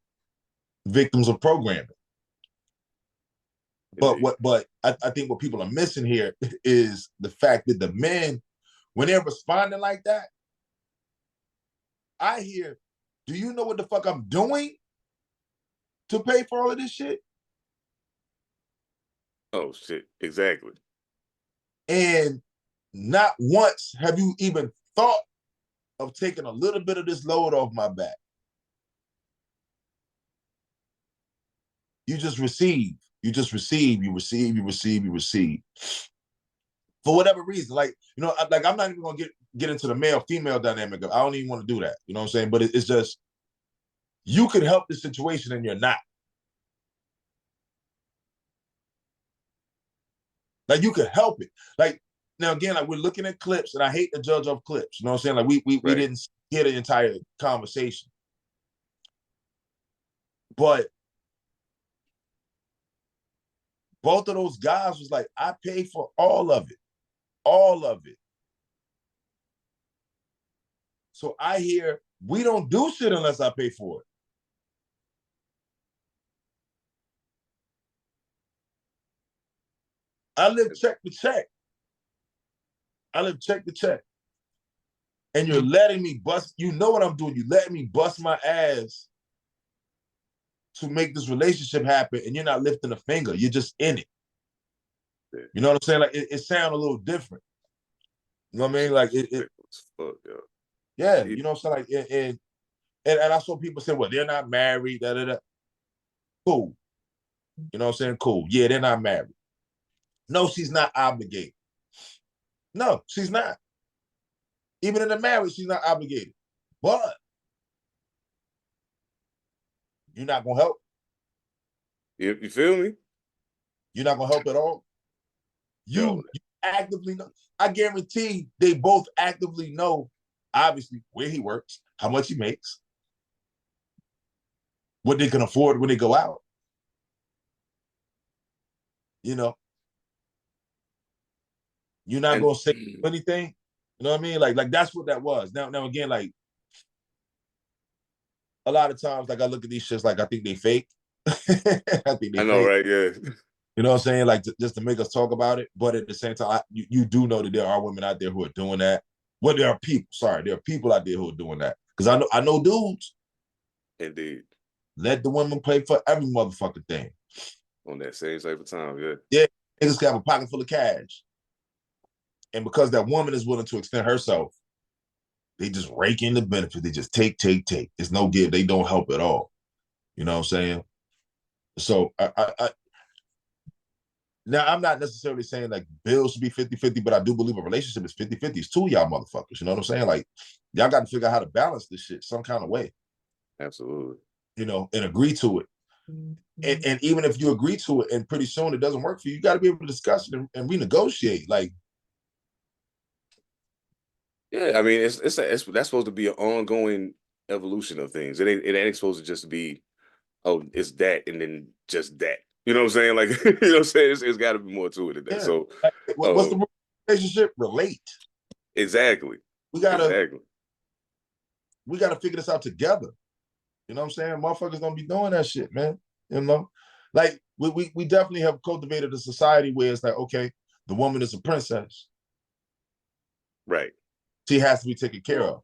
victims of programming. But I think what people are missing here is the fact that the men, when they're responding like that, I hear, do you know what the fuck I'm doing to pay for all of this shit? Oh, shit. Exactly. And not once have you even thought of taking a little bit of this load off my back. You just receive. You just receive. You receive. You receive. You receive. For whatever reason, like, you know, like I'm not even gonna get into the male female dynamic. I don't even want to do that. You know what I'm saying? But it's just, you could help the situation and you're not. Like, you could help it. Like, now again, like, we're looking at clips, and I hate to judge off clips. You know what I'm saying? Like, we Right. didn't hear the entire conversation. But both of those guys was like, I paid for all of it. All of it. So I hear, we don't do shit unless I pay for it. I live check to check. I live check to check. And you're letting me bust, you know what I'm doing. You're letting me bust my ass to make this relationship happen, and you're not lifting a finger. You're just in it. You know what I'm saying? Like, it sounds a little different. You know what I mean? Like, Fuck, yo. Yeah, you know what I'm saying? Like, and I saw people say, well, they're not married, da da da. Cool. You know what I'm saying? Cool. Yeah, they're not married. No, she's not obligated. No, she's not. Even in the marriage, she's not obligated. But you're not gonna help. You feel me? You're not gonna help at all. You actively know. I guarantee they both actively know, obviously, where he works, how much he makes, what they can afford when they go out. You know, you're not gonna say anything. You know what I mean? Like that's what that was. Now again, like, a lot of times, like, I look at these shits like I think they fake. I think they I know, fake. right? Yeah. You know what I'm saying? Like, just to make us talk about it. But at the same time, you do know that there are women out there who are doing that. Well, there are people out there who are doing that. Because I know dudes. Indeed. Let the women pay for every motherfucking thing. On that same type of time, yeah. Yeah, niggas got a pocket full of cash. And because that woman is willing to extend herself, they just rake in the benefit. They just take. It's no give. They don't help at all. You know what I'm saying? So now, I'm not necessarily saying like bills should be 50-50, but I do believe a relationship is 50-50. It's two of y'all motherfuckers. You know what I'm saying? Like, y'all got to figure out how to balance this shit some kind of way. Absolutely. You know, and agree to it. And even if you agree to it and pretty soon it doesn't work for you, you got to be able to discuss it and renegotiate. Like, yeah, I mean, it's that's supposed to be an ongoing evolution of things. It ain't supposed to just be, oh, it's that and then just that. You know what I'm saying? Like, you know what I'm saying? It's got to be more to it than that. yeah. So, Like, what's the relationship? Relate. Exactly. We gotta figure this out together. You know what I'm saying? Motherfuckers don't be doing that shit, man. You know, Like we definitely have cultivated a society where it's like, okay, the woman is a princess. Right. She has to be taken care of.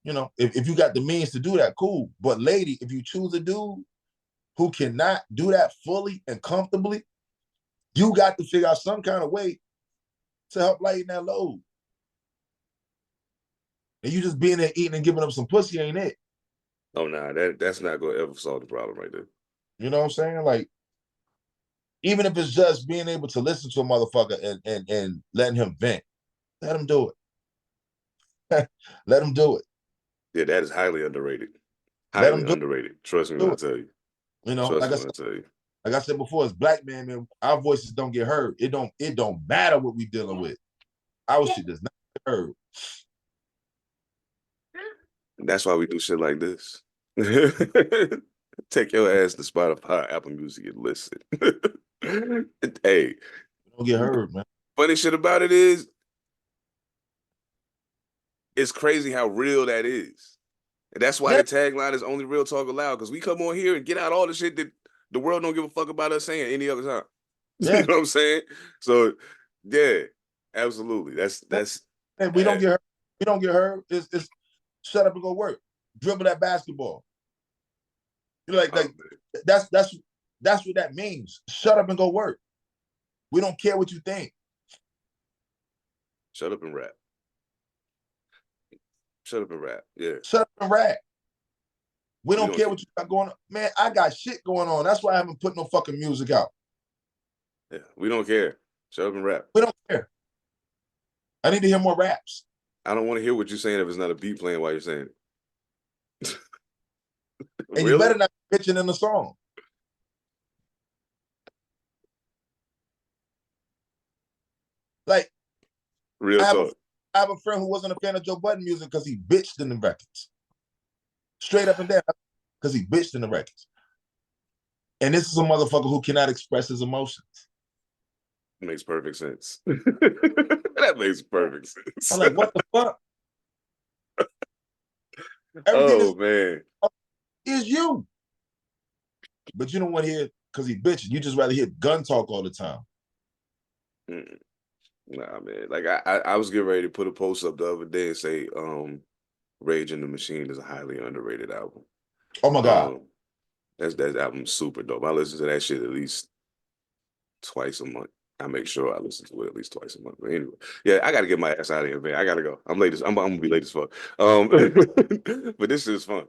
You know, if you got the means to do that, cool. But lady, if you choose a dude who cannot do that fully and comfortably, you got to figure out some kind of way to help lighten that load. And you just being there eating and giving up some pussy ain't it. Oh nah, that's not gonna ever solve the problem right there. You know what I'm saying? Like, even if it's just being able to listen to a motherfucker and letting him vent, let him do it. Let him do it. Yeah, that is highly underrated. Let Highly him do underrated. Trust me do when I it. tell you. You know, Trust me when I tell you. like I said before, as black man, our voices don't get heard. It don't matter what we dealing with. Our shit does not get heard. And that's why we do shit like this. Take your ass to Spotify, Apple Music, and listen. Hey, Don't get heard, man. funny shit about it is, it's crazy how real that is. And that's why the tagline is only real talk allowed, because we come on here and get out all the shit that the world don't give a fuck about us saying any other time. Yeah. You know what I'm saying? So, yeah, absolutely. That's And we don't get heard. We don't get heard. It's shut up and go work. Dribble that basketball. You know, like that's what that means. Shut up and go work. We don't care what you think. Shut up and rap. Shut up and rap. Yeah. Shut up and rap. We don't care what you got going on. Man, I got shit going on. That's why I haven't put no fucking music out. Yeah, we don't care. Shut up and rap. We don't care. I need to hear more raps. I don't want to hear what you're saying if it's not a beat playing while you're saying it. And really? You better not be bitching in the song. Like, real talk. I have a friend who wasn't a fan of Joe Budden music because he bitched in the records. Straight up and down, because he bitched in the records. And this is a motherfucker who cannot express his emotions. Makes perfect sense. That makes perfect sense. I'm like, what the fuck? Man. Is you. But you don't want to hear because he bitching. You just rather hear gun talk all the time. Nah, man. Like I was getting ready to put a post up the other day and say, Rage in the Machine is a highly underrated album. Oh my God. That album's super dope. I listen to that shit at least twice a month. I make sure I listen to it at least twice a month. But anyway, yeah, I gotta get my ass out of here, man. I gotta go. I'm late. I'm gonna be late as fuck. But this is fun.